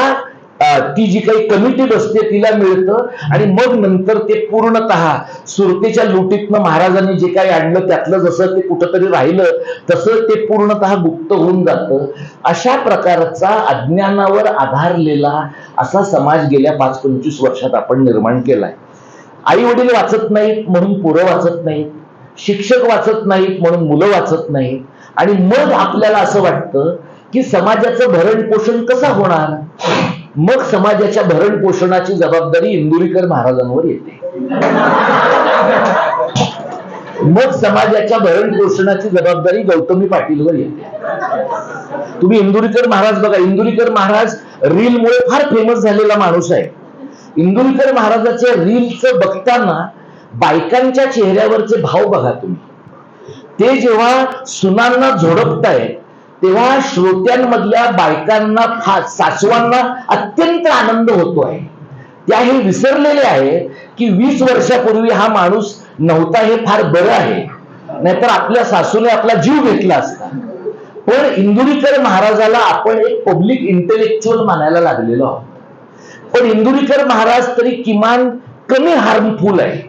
ती जी काही कमिटी बसते तिला मिळतं आणि मग नंतर ते पूर्णतः सुरतेच्या लुटीतनं महाराजांनी जे काही आणलं त्यातलं जसं ते कुठंतरी राहिलं तसं ते पूर्णतः गुप्त होऊन जातं. अशा प्रकारचा अज्ञानावर आधारलेला असा समाज गेल्या 5-25 वर्षात आपण निर्माण केलाय. आई वडील वाचत नाहीत म्हणून पोरं वाचत नाहीत, शिक्षक वाचत नाहीत म्हणून मुलं वाचत नाहीत आणि मग आपल्याला असं वाटतं की समाजाचं भरण पोषण कसं होणार. मग समाजाच्या भरण पोषणाची जबाबदारी इंदुरीकर महाराजांवर येते. मग समाजाच्या भरण पोषणाची जबाबदारी गौतमी पाटीलवर येते. तुम्ही इंदुरीकर महाराज बघा, इंदुरीकर महाराज रीलमुळे फार फेमस झालेला माणूस आहे. इंदुरीकर महाराजाच्या रीलचं बघताना बायकांच्या चेहऱ्यावरचे भाव बघा तुम्ही. ते जेव्हा सुनांना झोडपताय तेव्हा श्रोत्यांमधल्या बायकांना, सासवांना अत्यंत आनंद होतोय. त्या हे विसरलेले आहे की 20 वर्षापूर्वी हा माणूस नव्हता हे फार बरं आहे, नाहीतर आपल्या सासूने आपला जीव घेतला असता. पण इंदुरीकर महाराजाला आपण एक पब्लिक इंटेलेक्च्युअल मानायला लागलेलो आहोत. पण इंदुरीकर महाराज तरी किमान कमी हार्मफुल आहे.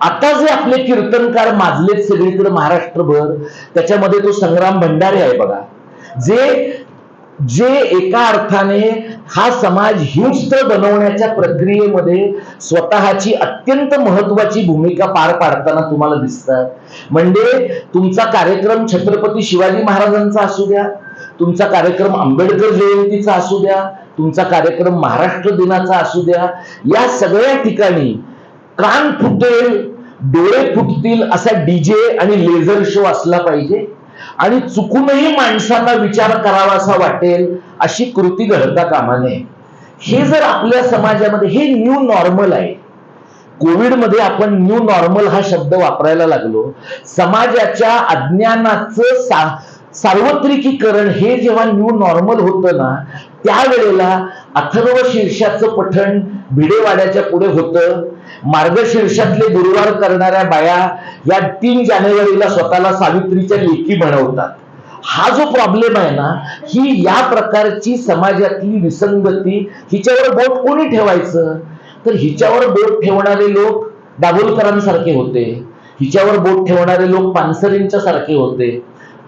आता जे आपले कीर्तनकार माजलेत सगळीकडे महाराष्ट्रभर, त्याच्यामध्ये तो संग्राम भंडारे आहे बघा, जे जे एका अर्थाने हा समाज हिंस्त्र बनवण्याच्या प्रक्रियेमध्ये स्वतःची अत्यंत महत्वाची भूमिका पार पाडताना तुम्हाला दिसतात. म्हणजे तुमचा कार्यक्रम छत्रपती शिवाजी महाराजांचा असू द्या, तुमचा कार्यक्रम आंबेडकर जयंतीचा असू द्या, तुमचा कार्यक्रम महाराष्ट्र दिनाचा असू द्या, या सगळ्या ठिकाणी कान फुटेल, डोळे फुटतील असा डीजे आणि लेझर शो असला पाहिजे आणि चुकूनही माणसांना विचार करावासा वाटेल अशी कृती घडता कामा नये. हे जर आपल्या समाजामध्ये, हे न्यू नॉर्मल आहे. कोविडमध्ये आपण न्यू नॉर्मल हा शब्द वापरायला लागलो. समाजाच्या अज्ञानाचं सार्वत्रिकीकरण हे जेव्हा न्यू नॉर्मल होतं ना, त्यावेळेला अथर्व शीर्षाचं पठण भिडेवाड्याच्या पुढे होतं. मार्गशीर्षातले गुरुवार करणाऱ्या बाया या 3 जानेवारीला स्वतःला सावित्रीच्या लेकी बनवतात. हा जो प्रॉब्लेम आहे ना, ही या प्रकारची समाजातली विसंगती, हिच्यावर बोट कोणी ठेवायचं? तर हिच्यावर बोट ठेवणारे लोक दाभोलकरांसारखे होते, हिच्यावर बोट ठेवणारे लोक पानसरेंच्या सारखे होते.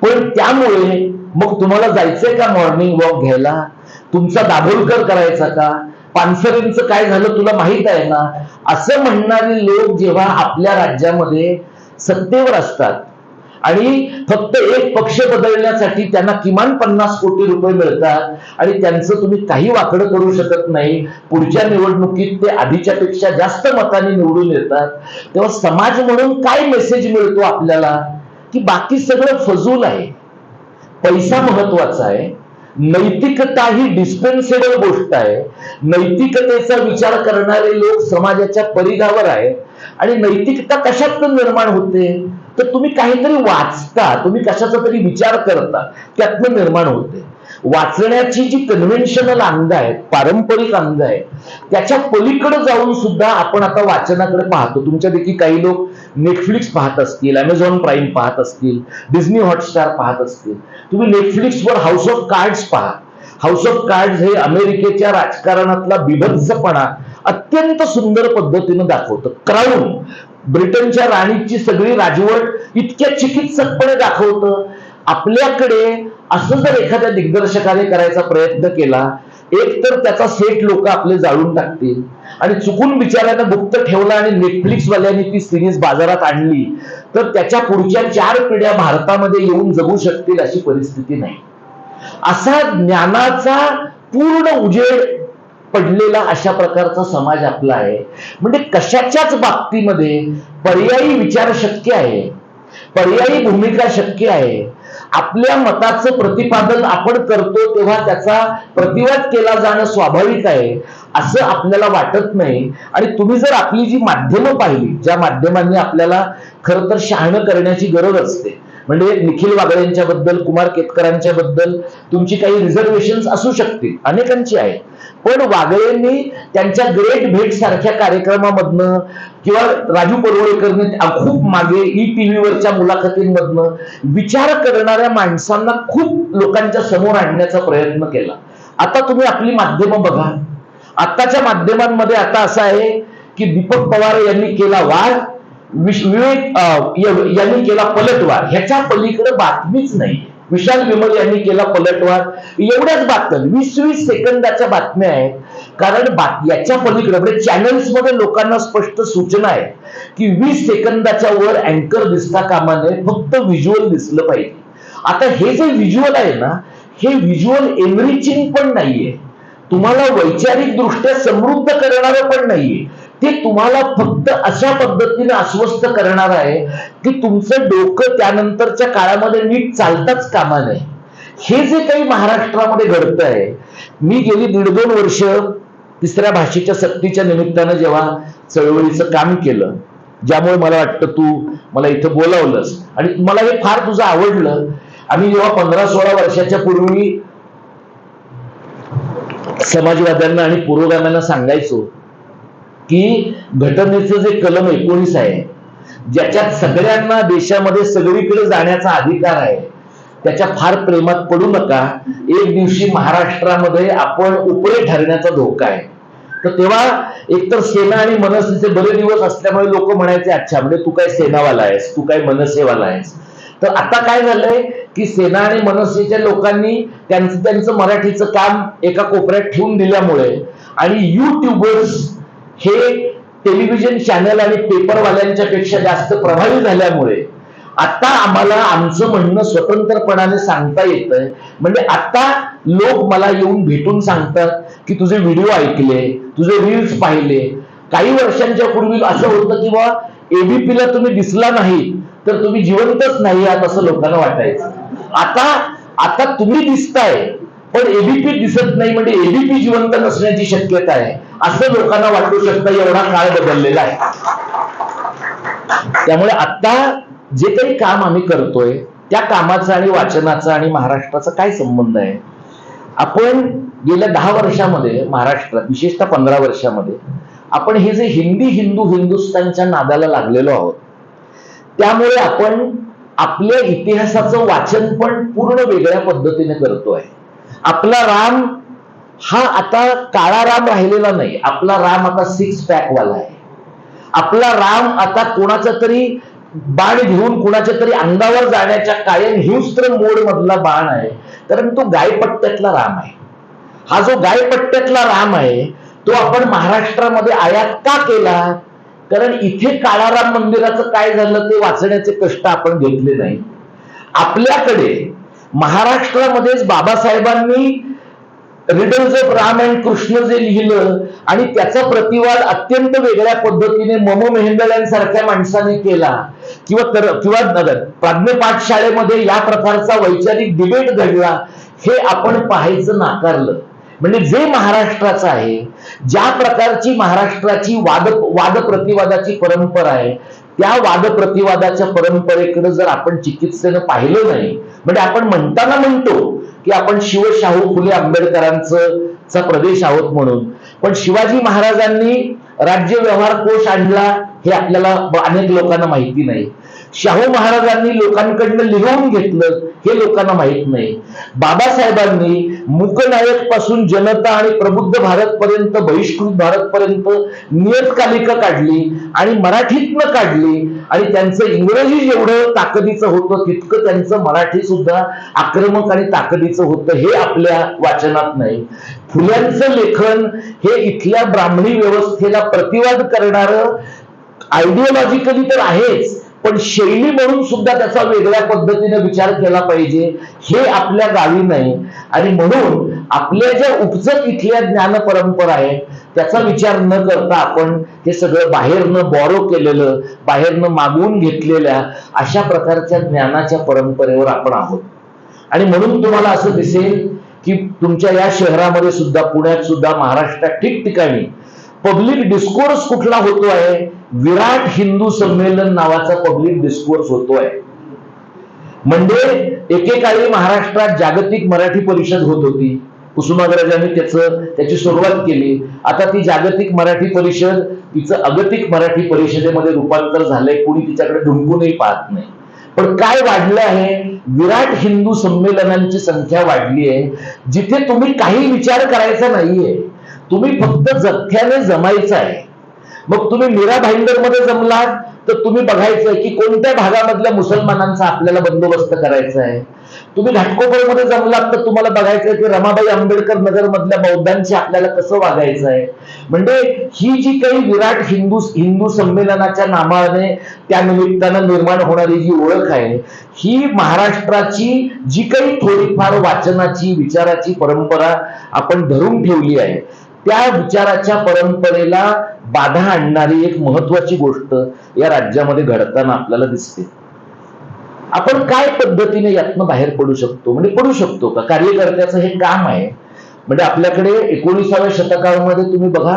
पण त्यामुळे मग तुम्हाला जायचंय का मॉर्निंग वॉक घ्यायला? तुमचा दाभोलकर करायचा का? पानसरेंचं काय झालं तुला माहित आहे ना? असं म्हणणारे लोक जेव्हा आपल्या राज्यामध्ये सत्तेवर असतात आणि फक्त एक पक्ष बदलण्यासाठी त्यांना किमान 50 कोटी रुपये मिळतात आणि त्यांचं तुम्ही काही वाकडं करू शकत नाही, पुढच्या निवडणुकीत ते आधीच्या पेक्षा जास्त मतांनी निवडून येतात, तेव्हा समाज म्हणून काय मेसेज मिळतो आपल्याला? की बाकी सगळं फजूल आहे, पैसा महत्वाचा आहे, नैतिकता ही डिस्पेन्सेबल गोष्ट आहे, नैतिकतेचा विचार करणारे लोक समाजाच्या परिघावर आहे. आणि नैतिकता कशातून निर्माण होते? तर तुम्ही काहीतरी वाचता, तुम्ही कशाचा तरी विचार करता, त्यातून निर्माण होते. वाचण्याची जी कन्व्हेन्शनल अंग आहेत, पारंपरिक अंग आहे, त्याच्या पलीकडे जाऊन सुद्धा आपण आता वाचनाकडे पाहतो. तुमच्यापैकी काही लोक नेटफ्लिक्स पाहत असतील, अमेझॉन प्राईम पाहत असतील, डिझनी हॉटस्टार पाहत असतील. तुम्ही नेटफ्लिक्सवर हाऊस ऑफ कार्ड्स पहा. हाऊस ऑफ कार्ड्स हे अमेरिकेच्या राजकारणातला बिभत्सपणा अत्यंत सुंदर पद्धतीनं दाखवतं. क्राऊन, ब्रिटनच्या राणीची सगळी राजवट इतक्या चिकित्सकपणे दाखवतं. आपल्याकडे असं जर एखाद्या दिग्दर्शकाने करायचा प्रयत्न केला, एक तर त्याचा सेट लोक आपले जाळून टाकतील आणि चुकून बिचाऱ्यानं गुप्त ठेवला आणि नेटफ्लिक्स वाल्यांनी ती सिरीज बाजारात आणली तर त्याच्या पुढच्या 4 पिढ्या भारतामध्ये येऊन जगू शकतील अशी परिस्थिती नाही. असा ज्ञानाचा पूर्ण उजेड पडलेला अशा प्रकारचा समाज आपला आहे. म्हणजे कशाच्याच बाबतीमध्ये पर्यायी विचार शक्य आहे, पर्यायी भूमिका शक्य आहे. आपल्या मताचं प्रतिपादन आपण करतो तेव्हा त्याचा प्रतिवाद केला जाणं स्वाभाविक आहे असं आपल्याला वाटत नाही. आणि तुम्ही जर आपली जी माध्यमं पाहिली, ज्या माध्यमांनी आपल्याला खरं तर शहाणं करण्याची गरज असते, म्हणजे निखिल वागळेंच्या बद्दल, कुमार केतकरांच्या बद्दल तुमची काही रिझर्वेशन असू शकतील, अनेकांची आहे, पण वागळेंनी त्यांच्या ग्रेट भेट सारख्या कार्यक्रमामधनं किंवा राजू परुळेकरने खूप मागे ETV वरच्या मुलाखतींमधनं विचार करणाऱ्या माणसांना खूप लोकांच्या समोर आणण्याचा प्रयत्न केला. आता तुम्ही आपली माध्यमं बघा. आताच्या माध्यमांमध्ये आता असं आहे की दीपक पवार यांनी केला वार, विवेक यांनी केला पलटवार, ह्याच्या पलीकडे बातमीच नाही. विशाल विमल यांनी केला पलटवार, एवढ्याच बातम्या 20-20 सेकंदाच्या बातम्या आहेत. कारण याच्या पलीकडे म्हणजे चॅनल्स मध्ये लोकांना स्पष्ट सूचना आहे की 20 सेकंदाच्या वर अँकर दिसता कामा नये, फक्त व्हिज्युअल दिसलं पाहिजे. आता हे जे व्हिज्युअल आहे ना, हे व्हिज्युअल एनरिचिंग पण नाहीये, तुम्हाला वैचारिक दृष्ट्या समृद्ध करणारं पण नाहीये. ते तुम्हाला फक्त अशा पद्धतीने अस्वस्थ करणार आहे की तुमचं डोकं त्यानंतरच्या काळामध्ये नीट चालताच कामा नये. हे जे काही महाराष्ट्रामध्ये घडत आहे, मी गेली 1.5-2 वर्ष तिसऱ्या भाषेच्या सक्तीच्या निमित्तानं जेव्हा चळवळीचं काम केलं, ज्यामुळे मला वाटतं तू मला इथं बोलावलंस आणि मला हे फार तुझं आवडलं. आम्ही जेव्हा 15-16 वर्षाच्या पूर्वी समाजवाद्यांना आणि पुरोगाम्यांना सांगायचो की घटनेचं जे कलम 19 आहे, ज्याच्यात सगळ्यांना देशामध्ये सगळीकडे जाण्याचा अधिकार आहे, त्याच्या फार प्रेमात पडू नका, एक दिवशी महाराष्ट्रामध्ये आपण उपरे ठरण्याचा धोका आहे. तर तेव्हा एकतर सेना आणि मनसेचे बरे दिवस असल्यामुळे लोक म्हणायचे, अच्छा म्हणजे तू काय सेनावाला आहेस, तू काय मनसेवाला आहेस. तर आता काय झालंय की सेना आणि मनसेच्या लोकांनी त्यांचं मराठीचं काम एका कोपऱ्यात ठेवून दिल्यामुळे आणि युट्यूबर्स हे टेलिव्हिजन चॅनल आणि पेपरवाल्यांच्या पेक्षा जास्त प्रभावी झाल्यामुळे आता आम्हाला आमचं म्हणणं स्वतंत्रपणाने सांगता येतंय. म्हणजे आता लोक मला येऊन भेटून सांगतात की तुझे व्हिडिओ ऐकले, तुझे रील्स पाहिले. काही वर्षांच्या पूर्वी असं होतं की बा एबीपीला तुम्ही दिसला नाही तर तुम्ही जिवंतच नाही आहात असं लोकांना वाटायचं. आता तुम्ही दिसताय पण एबीपी दिसत नाही म्हणजे एबीपी जिवंत नसण्याची शक्यता आहे असं लोकांना वाटू शकतं. एवढा काळ बदललेला आहे. त्यामुळे आता जे काही काम आम्ही करतोय त्या कामाचा आणि वाचनाचा आणि महाराष्ट्राचा काय संबंध आहे. आपण गेल्या 10 वर्षामध्ये महाराष्ट्रात विशेषतः 15 वर्षामध्ये आपण हे जे हिंदुस्थानच्या नादाला लागलेलो आहोत त्यामुळे आपण आपल्या इतिहासाचं वाचन पण पूर्ण वेगळ्या पद्धतीने करतोय. आपला राम हा आता काळा राम राहिलेला नाही. आपला राम आता 6 पॅक वाला आहे. आपला राम आता कोणाचा तरी बाण घेऊन कुणाच्या तरी अंगावर जाण्याच्या कायम हिंस्त्र मोड मधला बाण आहे. कारण तो गायपट्ट्यातला राम आहे. हा जो गायपट्ट्यातला राम आहे तो आपण महाराष्ट्रामध्ये आयात का केला. कारण इथे काळाराम मंदिराचं काय झालं ते वाचण्याचे कष्ट आपण घेतले नाही. आपल्याकडे महाराष्ट्रामध्येच बाबासाहेबांनी riddles of Ram and Krishna जे लिहिलं आणि त्याचा प्रतिवाद अत्यंत वेगळ्या पद्धतीने मम मेहेंदळ्यांसारख्या माणसाने केला किंवा प्राज्ञ पाठशाळेमध्ये या प्रकारचा वैचारिक डिबेट घडला हे आपण पाहायचं नाकारलं. म्हणजे जे महाराष्ट्राचं आहे ज्या प्रकारची महाराष्ट्राची वाद प्रतिवादाची परंपरा आहे त्या वाद प्रतिवादाच्या परंपरेकडे जर आपण चिकित्सेनं पाहिलं नाही म्हणजे आपण म्हणताना म्हणतो की आपण शाहू फुले आंबेडकरांचा प्रदेश आहोत म्हणून पण शिवाजी महाराजांनी राज्य व्यवहार कोश आणला हे आपल्याला अनेक लोकांना माहिती नाही. शाहू महाराजांनी लोकांकडनं लिहून घेतलं हे लोकांना माहित नाही. बाबासाहेबांनी मूकनायक पासून जनता आणि प्रबुद्ध भारत पर्यंत बहिष्कृत भारत पर्यंत नियतकालिका काढली आणि मराठीतनं काढली आणि त्यांचं इंग्रजी जेवढं ताकदीचं होतं तितकं त्यांचं मराठी सुद्धा आक्रमक आणि ताकदीचं होतं हे आपल्या वाचनात नाही. फुल्यांचं लेखन हे इथल्या ब्राह्मणी व्यवस्थेला प्रतिवाद करणारं आयडिओलॉजिकली तर आहेच पण शैली म्हणून सुद्धा त्याचा वेगळ्या पद्धतीने विचार केला पाहिजे हे आपल्या गावी नाही. आणि म्हणून आपल्या ज्या उपजत इथल्या ज्ञान परंपरा आहे त्याचा विचार न करता आपण हे सगळं बाहेरनं बॉरो केलेलं बाहेरनं मागवून घेतलेल्या अशा प्रकारच्या ज्ञानाच्या परंपरेवर आपण आहोत. आणि म्हणून तुम्हाला असं दिसेल की तुमच्या या शहरामध्ये सुद्धा पुण्यात सुद्धा महाराष्ट्रात ठिकठिकाणी पब्लिक डिस्कोर्स कुठला होतोय. विराट हिंदू संमेलन नावाचा पब्लिक डिस्कोर्स होतोय. म्हणजे एकेकाळी महाराष्ट्रात जागतिक मराठी परिषद होत होती. कुसुमाग्रजांनी त्याची सुरुवात केली. आता ती जागतिक मराठी परिषद तिचं अगतिक मराठी परिषदेमध्ये रूपांतर झालंय. कुणी तिच्याकडे ढुंकूनही पाहत नाही. पण काय वाढलं आहे विराट हिंदू संमेलनांची संख्या वाढली आहे जिथे तुम्ही काही विचार करायचा नाहीये. तुम्ही फक्त जथ्याने जमायचं आहे. मग तुम्ही मीरा भाईंदर मध्ये जमलात तर तुम्ही बघायचंय की कोणत्या भागामधल्या मुसलमानांचा आपल्याला बंदोबस्त करायचा आहे. तुम्ही घाटकोपरमध्ये जमलात तर तुम्हाला बघायचंय की रमाबाई आंबेडकर नगर मधल्या बौद्धांची आपल्याला कसं वागायचं आहे. म्हणजे ही जी काही विराट हिंदू संमेलनाच्या नावाने त्या निमित्तानं निर्माण होणारी जी ओळख आहे ही महाराष्ट्राची जी काही थोडीफार वाचनाची विचाराची परंपरा आपण धरून ठेवली आहे त्या विचाराच्या परंपरेला बाधा आणणारी एक महत्वाची गोष्ट या राज्यामध्ये घडताना आपल्याला दिसते. आपण काय पद्धतीने यातनं बाहेर पडू शकतो म्हणजे पडू शकतो का. कार्यकर्त्याचं हे काम आहे. म्हणजे आपल्याकडे 19व्या शतकामध्ये तुम्ही बघा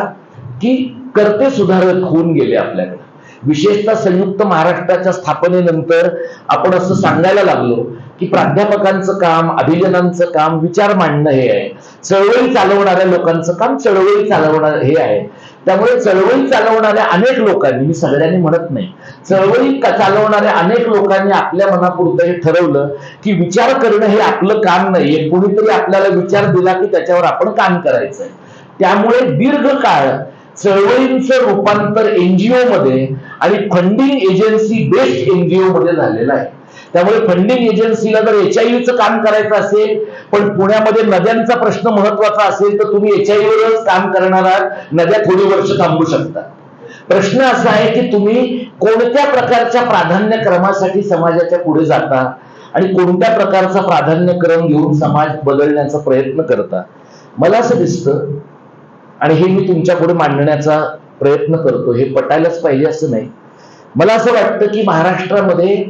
की कर्ते सुधारक होऊन गेले आपल्याकडे. विशेषतः संयुक्त महाराष्ट्राच्या स्थापनेनंतर आपण असं सांगायला लागलो की प्राध्यापकांचं काम अभिजनांचं काम विचार मांडणं हे आहे. चळवळी चालवणाऱ्या लोकांचं काम चळवळी चालवणं हे आहे. त्यामुळे चळवळी चालवणाऱ्या अनेक लोकांनी मी सगळ्यांनी म्हणत नाही चळवळी चालवणाऱ्या अनेक लोकांनी आपल्या मनापुरतं हे ठरवलं की विचार करणं हे आपलं काम नाहीये. कुणीतरी आपल्याला विचार दिला की त्याच्यावर आपण काम करायचंय. त्यामुळे दीर्घकाळ चळवळींचं रूपांतर एनजीओ मध्ये आणि फंडिंग एजन्सी बेस्ड एनजीओ मध्ये झालेलं आहे. त्यामुळे फंडिंग एजन्सीला जर HIV काम करायचं असेल, पण पुण्यामध्ये नद्यांचा प्रश्न महत्वाचा असेल, तर तुम्ही HIV वरच काम करणार आहात, नद्या थोडी वर्ष थांबू शकता. प्रश्न असा आहे की तुम्ही कोणत्या प्रकारच्या प्राधान्यक्रमासाठी समाजाच्या पुढे जाता आणि कोणत्या प्रकारचा प्राधान्यक्रम घेऊन समाज बदलण्याचा प्रयत्न करता. मला असं दिसतं, आणि हे मी तुमच्या पुढे मांडण्याचा प्रयत्न करतो, हे पटायलाच पाहिजे असं नाही. मला असं वाटतं की महाराष्ट्रामध्ये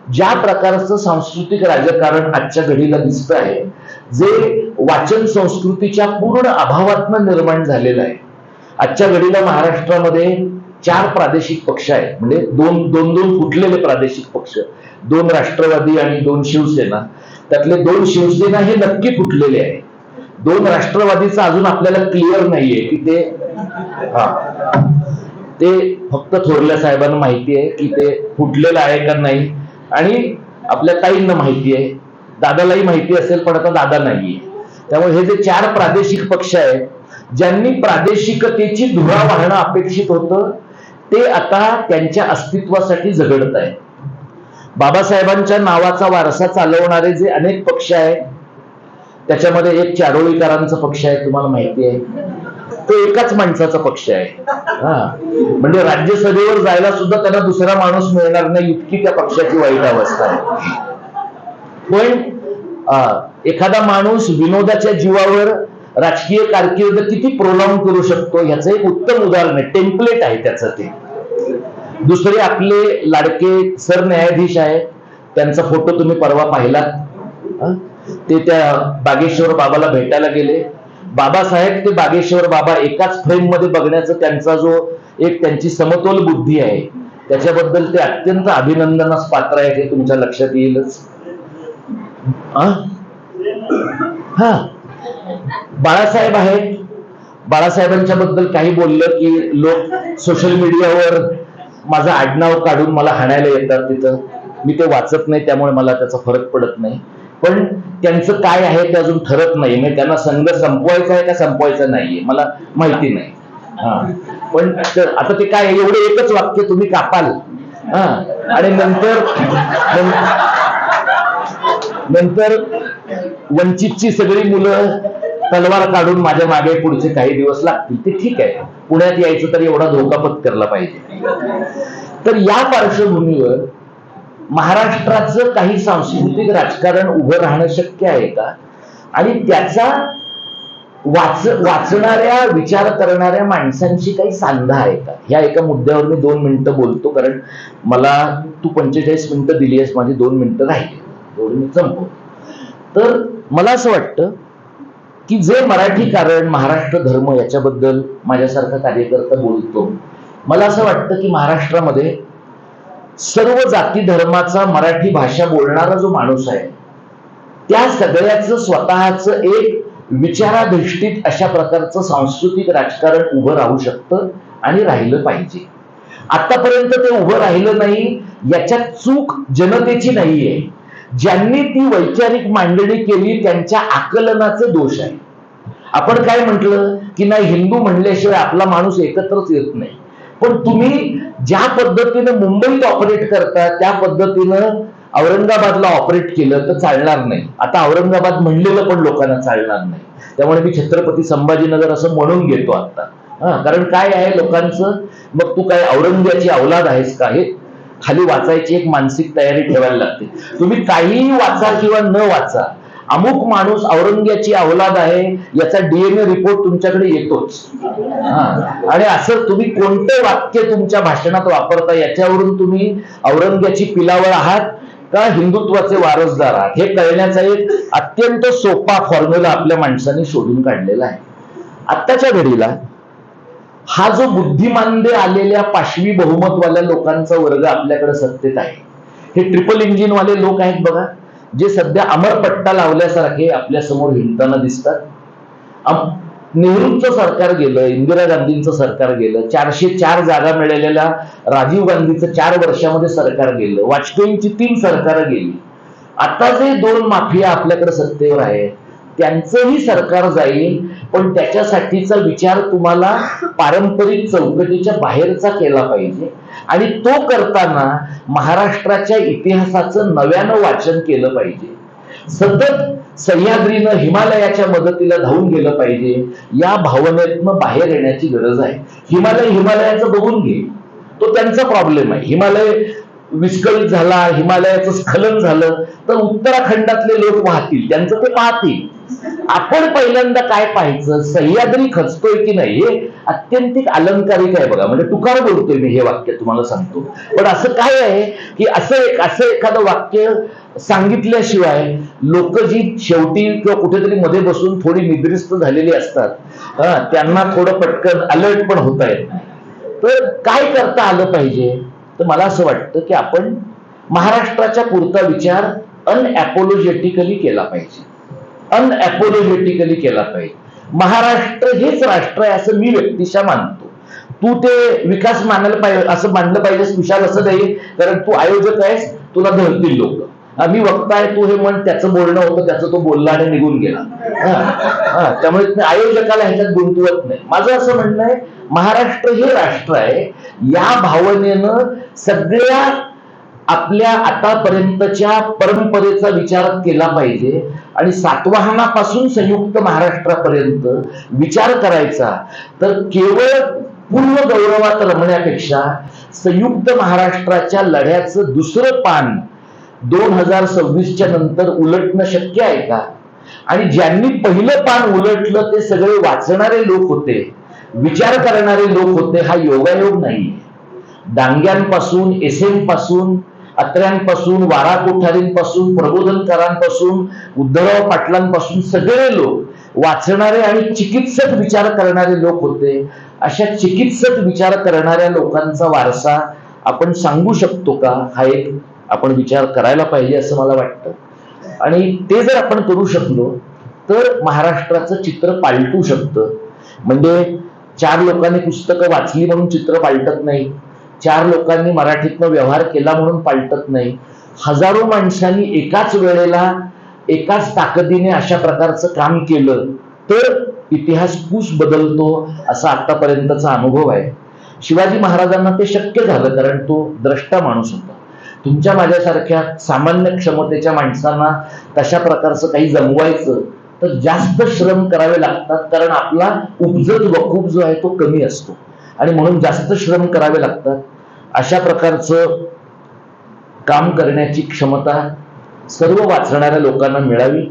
ज्या प्रकारचं सांस्कृतिक राजकारण आजच्या घडीला दिसतं आहे, जे वाचन संस्कृतीच्या पूर्ण अभावातनं निर्माण झालेलं आहे. आजच्या घडीला महाराष्ट्रामध्ये 4 प्रादेशिक पक्ष आहेत, म्हणजे दोन फुटलेले प्रादेशिक पक्ष, 2 राष्ट्रवादी आणि 2 शिवसेना. त्यातले 2 शिवसेना हे नक्की फुटलेले आहे. 2 राष्ट्रवादीचं अजून आपल्याला क्लिअर नाहीये की ते फक्त थोरल्या साहेबांना माहिती आहे की ते फुटलेलं आहे का नाही, आणि आपल्या ताईंना माहिती आहे, दादालाही माहिती असेल, पण आता दादा नाहीये. त्यामुळे हे जे 4 प्रादेशिक पक्ष आहेत, ज्यांनी प्रादेशिकतेची धुरा वाहणं अपेक्षित होतं, ते आता त्यांच्या अस्तित्वासाठी झगडत आहेत. बाबासाहेबांच्या नावाचा वारसा चालवणारे जे अनेक पक्ष आहेत, त्याच्यामध्ये एक चारोळीकरांचा पक्ष आहे, तुम्हाला माहिती आहे, तो एकाच माणसाचा पक्ष आहे. म्हणजे राज्यसभेवर जायला सुद्धा त्यांना दुसरा माणूस मिळणार नाही, इतकी त्या पक्षाची वाईट अवस्था आहे. पण एखादा माणूस विनोदाच्या जीवावर राजकीय कारकीर्द किती प्रोलॉंग करू शकतो ह्याचं एक उत्तम उदाहरण आहे, टेम्पलेट आहे त्याचं ते. दुसरे आपले लाडके सरन्यायाधीश आहेत, त्यांचा फोटो तुम्ही परवा पाहिलात. ते त्या बागेश्वर बाबाला भेटायला गेले. बाबासाहेब ते बागेश्वर बाबा एकाच फ्रेम मध्ये बघण्याचं त्यांचा जो एक त्यांची समतोल बुद्धी आहे, त्याच्याबद्दल ते अत्यंत अभिनंदनास पात्र आहे, हे तुमच्या लक्षात येईलच. बाळासाहेब आहेत, बाळासाहेबांच्या बद्दल काही बोललं की लोक सोशल मीडियावर माझं आडनाव काढून मला हाणायला येतात. तिथं मी ते वाचत नाही, त्यामुळे मला त्याचा फरक पडत नाही. पण त्यांचं काय आहे ते अजून ठरत नाही. म्हणजे त्यांना संघ संपवायचा आहे का संपवायचा नाहीये मला माहिती नाही. पण आता ते काय, एवढे एकच वाक्य तुम्ही कापाल आणि नंतर वंचितची सगळी मुलं तलवार काढून माझ्या मागे पुढचे काही दिवस लागतील. ते ठीक आहे, पुण्यात यायचं तर एवढा धोका पत्करला पाहिजे. तर या पार्श्वभूमीवर महाराष्ट्राचं काही सांस्कृतिक राजकारण उभं राहणं शक्य आहे का, आणि त्याचा वाचणाऱ्या विचार करणाऱ्या माणसांची काही सांधा आहे का, ह्या एका मुद्द्यावर मी 2 मिनिटं बोलतो. कारण मला तू 45 मिनिटं दिली आहेस, माझी 2 मिनिटं राहिली, एवढी मी संपवतो. तर मला असं वाटतं की जे मराठी कारण, महाराष्ट्र धर्म याच्याबद्दल माझ्यासारखा कार्यकर्ता बोलतो, मला असं वाटतं की महाराष्ट्रामध्ये सर्व जाती धर्माचा मराठी भाषा बोलणारा जो माणूस आहे, त्या सगळ्याचं स्वतःचं एक विचाराधिष्ठित अशा प्रकारचं सांस्कृतिक राजकारण उभं राहू शकतं आणि राहिलं पाहिजे. आतापर्यंत ते उभं राहिलं नाही, याच्यात चूक जनतेची नाहीये. ज्यांनी ती वैचारिक मांडणी केली त्यांच्या आकलनाचे दोष आहे. आपण काय म्हटलं की नाही, हिंदू म्हणल्याशिवाय आपला माणूस एकत्रच येत नाही. पण तुम्ही ज्या पद्धतीनं मुंबईत ऑपरेट करता त्या पद्धतीनं औरंगाबादला ऑपरेट केलं तर चालणार नाही. आता औरंगाबाद म्हणलेलं पण लोकांना चालणार नाही. त्यामुळे मी छत्रपती संभाजीनगर असं म्हणून घेतो आता. कारण काय आहे लोकांचं, मग तू काय औरंग्याची औलाद आहेस का, हे खाली वाचायची एक मानसिक तयारी ठेवायला लागते. तुम्ही काहीही वाचा किंवा न वाचा, अमुक माणूस औरंग्याची औलाद आहे याचा DNA रिपोर्ट तुमच्याकडे येतोच. आणि असं तुम्ही कोणतं वाक्य तुमच्या भाषणात वापरता याच्यावरून तुम्ही औरंग्याची पिलावळ आहात का हिंदुत्वाचे वारसदार आहात हे कळण्याचा एक अत्यंत सोपा फॉर्म्युला आपल्या माणसांनी शोधून काढलेला आहे. आत्ताच्या घडीला हा जो बुद्धिमांदे आलेल्या पाशवी बहुमतवाल्या लोकांचा वर्ग आपल्याकडे सत्तेत आहे, हे ट्रिपल इंजिन वाले लोक आहेत बघा, जे सध्या अमरपट्टा लावल्यासारखे आपल्या समोर हिंडताना दिसतात. नेहरूंचं सरकार गेलं, इंदिरा गांधींचं सरकार गेलं, 404 जागा मिळालेल्या राजीव गांधीचं 4 वर्षामध्ये सरकार गेलं, वाजपेयींची 3 सरकार गेली. आता जे 2 माफिया आपल्याकडे सत्तेवर आहे त्यांचंही सरकार जाईल, पण त्याच्यासाठीचा विचार तुम्हाला पारंपरिक चौकटीच्या बाहेरचा केला पाहिजे. आणि तो करताना महाराष्ट्राच्या इतिहासाचं नव्यानं वाचन केलं पाहिजे. सतत सह्याद्रीनं हिमालयाच्या मदतीला धावून गेलं पाहिजे. या भावनेतनं बाहेर येण्याची गरज आहे. हिमालयाचं बघून घे, तो त्यांचा प्रॉब्लेम आहे. हिमालय विस्कळीत झाला, हिमालयाचं स्खलन झालं तर उत्तराखंडातले लोक वाहतील, त्यांचं ते पाहतील. आपण पहिल्यांदा काय पाहायचं, सह्याद्री खचतोय की नाही हे अत्यंतिक अलंकारिक आहे बघा. म्हणजे तुकार बोलतोय मी हे वाक्य तुम्हाला सांगतो. पण असं काय आहे की असं एखादं वाक्य सांगितल्याशिवाय लोक जी शेवटी किंवा कुठेतरी मध्ये बसून थोडी निद्रिस्त झालेली असतात, त्यांना थोडं पटकन अलर्ट पण होता येत नाही. तर काय करता आलं पाहिजे, तर मला असं वाटतं की आपण महाराष्ट्राच्या पुरता विचार अनअपोलोजेटिकली केला पाहिजे. अनअपोलोजेटिकली केला पाहिजे. महाराष्ट्र हेच राष्ट्र आहे असं मी व्यक्तिशः मानतो. तू ते विकास मानायला पाहिजे असं मानलं पाहिजेस विशाल, असं नाही, कारण तू आयोजक आहेस, तुला धरतील लोक. मी वक्ता आहे, तू हे म्हण, त्याचं बोलणं होतं, त्याचं तो बोलला आणि निघून गेला. त्यामुळे आयोजकाला ह्याच्यात गुंतवत नाही. माझं असं म्हणणं आहे, महाराष्ट्र हे राष्ट्र आहे, या भावनेनं सगळ्या आपल्या आतापर्यंतच्या परंपरेचा विचार केला पाहिजे. आणि सातवाहनापासून संयुक्त महाराष्ट्रापर्यंत विचार करायचा तर केवळ पूर्ण गौरवात रमण्यापेक्षा संयुक्त महाराष्ट्राच्या लढ्याचं दुसरं पान 2026च्या नंतर उलटणं शक्य आहे का? आणि ज्यांनी पहिलं पान उलटलं ते सगळे वाचणारे लोक होते, विचार करणारे लोक होते. हा योगायोग नाही. डांग्यांपासून, एसएम पासून, अत्र्यांपासून, वारा कोठारींपासून, प्रबोधनकारांपासून, उद्धवराव पाटलांपासून सगळे लोक वाचणारे आणि चिकित्सक विचार करणारे लोक होते. अशा चिकित्सक विचार करणाऱ्या लोकांचा वारसा आपण सांगू शकतो का, हा एक आपण विचार करायला पाहिजे असं मला वाटतं. आणि ते जर आपण करू शकलो तर महाराष्ट्राचं चित्र पालटू शकतं. म्हणजे 4 लोकांनी पुस्तकं वाचली म्हणून चित्र पालटत नाही, 4 लोकांनी मराठीतनं व्यवहार केला म्हणून पालटत नाही. हजारो माणसांनी एकाच वेळेला एकाच ताकदीने अशा प्रकारचं काम केलं तर इतिहास पूस बदलतो, असा आतापर्यंतचा अनुभव आहे. शिवाजी महाराजांना ते शक्य झालं कारण तो द्रष्टा माणूस होता. तुमच्या माझ्यासारख्या सामान्य क्षमतेच्या माणसांना तशा प्रकारचं काही जमवायचं तर जास्त श्रम करावे लागतात, कारण आपला उपजत वकूफ जो आहे तो कमी असतो आणि म्हणून जास्त श्रम करावे लागतात. अशा प्रकारचं काम करण्याची क्षमता सर्व वाचणाऱ्या लोकांना मिळावी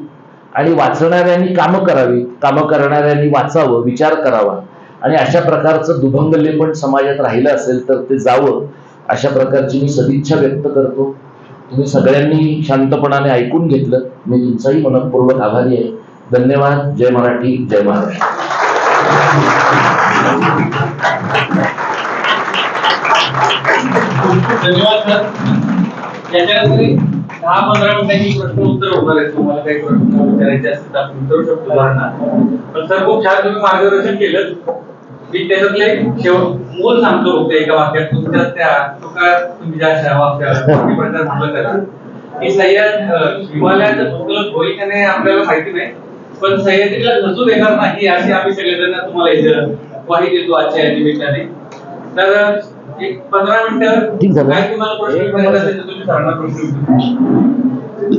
आणि वाचणाऱ्यांनी कामं करावी, कामं करणाऱ्यांनी वाचावं, विचार करावा. आणि अशा प्रकारचं दुभंगलेपण समाजात राहिलं असेल तर ते जावं, अशा प्रकारची मी सदिच्छा व्यक्त करतो. तुम्ही सगळ्यांनी शांतपणाने ऐकून घेतलं, मी तुमचाही मनपूर्वक आभारी आहे. धन्यवाद. जय मराठी, जय महाराष्ट्र. धन्यवाद सर. याच्यानंतर 10-15 मिनिटांची प्रश्न उत्तर होणार आहेत. तुम्हाला काही प्रश्न विचारायचे असतील तर आपण विचारू शकतो मुलांना. पण सर खूप छान तुम्ही मार्गदर्शन केलं. मी त्याच्यातले मूल सांगतो होते एका वाक्यात तुमच्या त्या तुम्ही ज्या वाक्याबद्दल म्हटलं त्याला की हिमालयाचं भूगोल होईल का नाही आपल्याला माहिती नाही, पण सह्याद्रीला खचू देणार नाही अशी आम्ही सगळेजण तुम्हाला ग्वाही देतो आजच्या या निमित्ताने. तर एक 15 मिनिटं काय तुम्हाला प्रश्न विचारायचा असेल तर तुम्ही सरांना प्रश्न विचारू.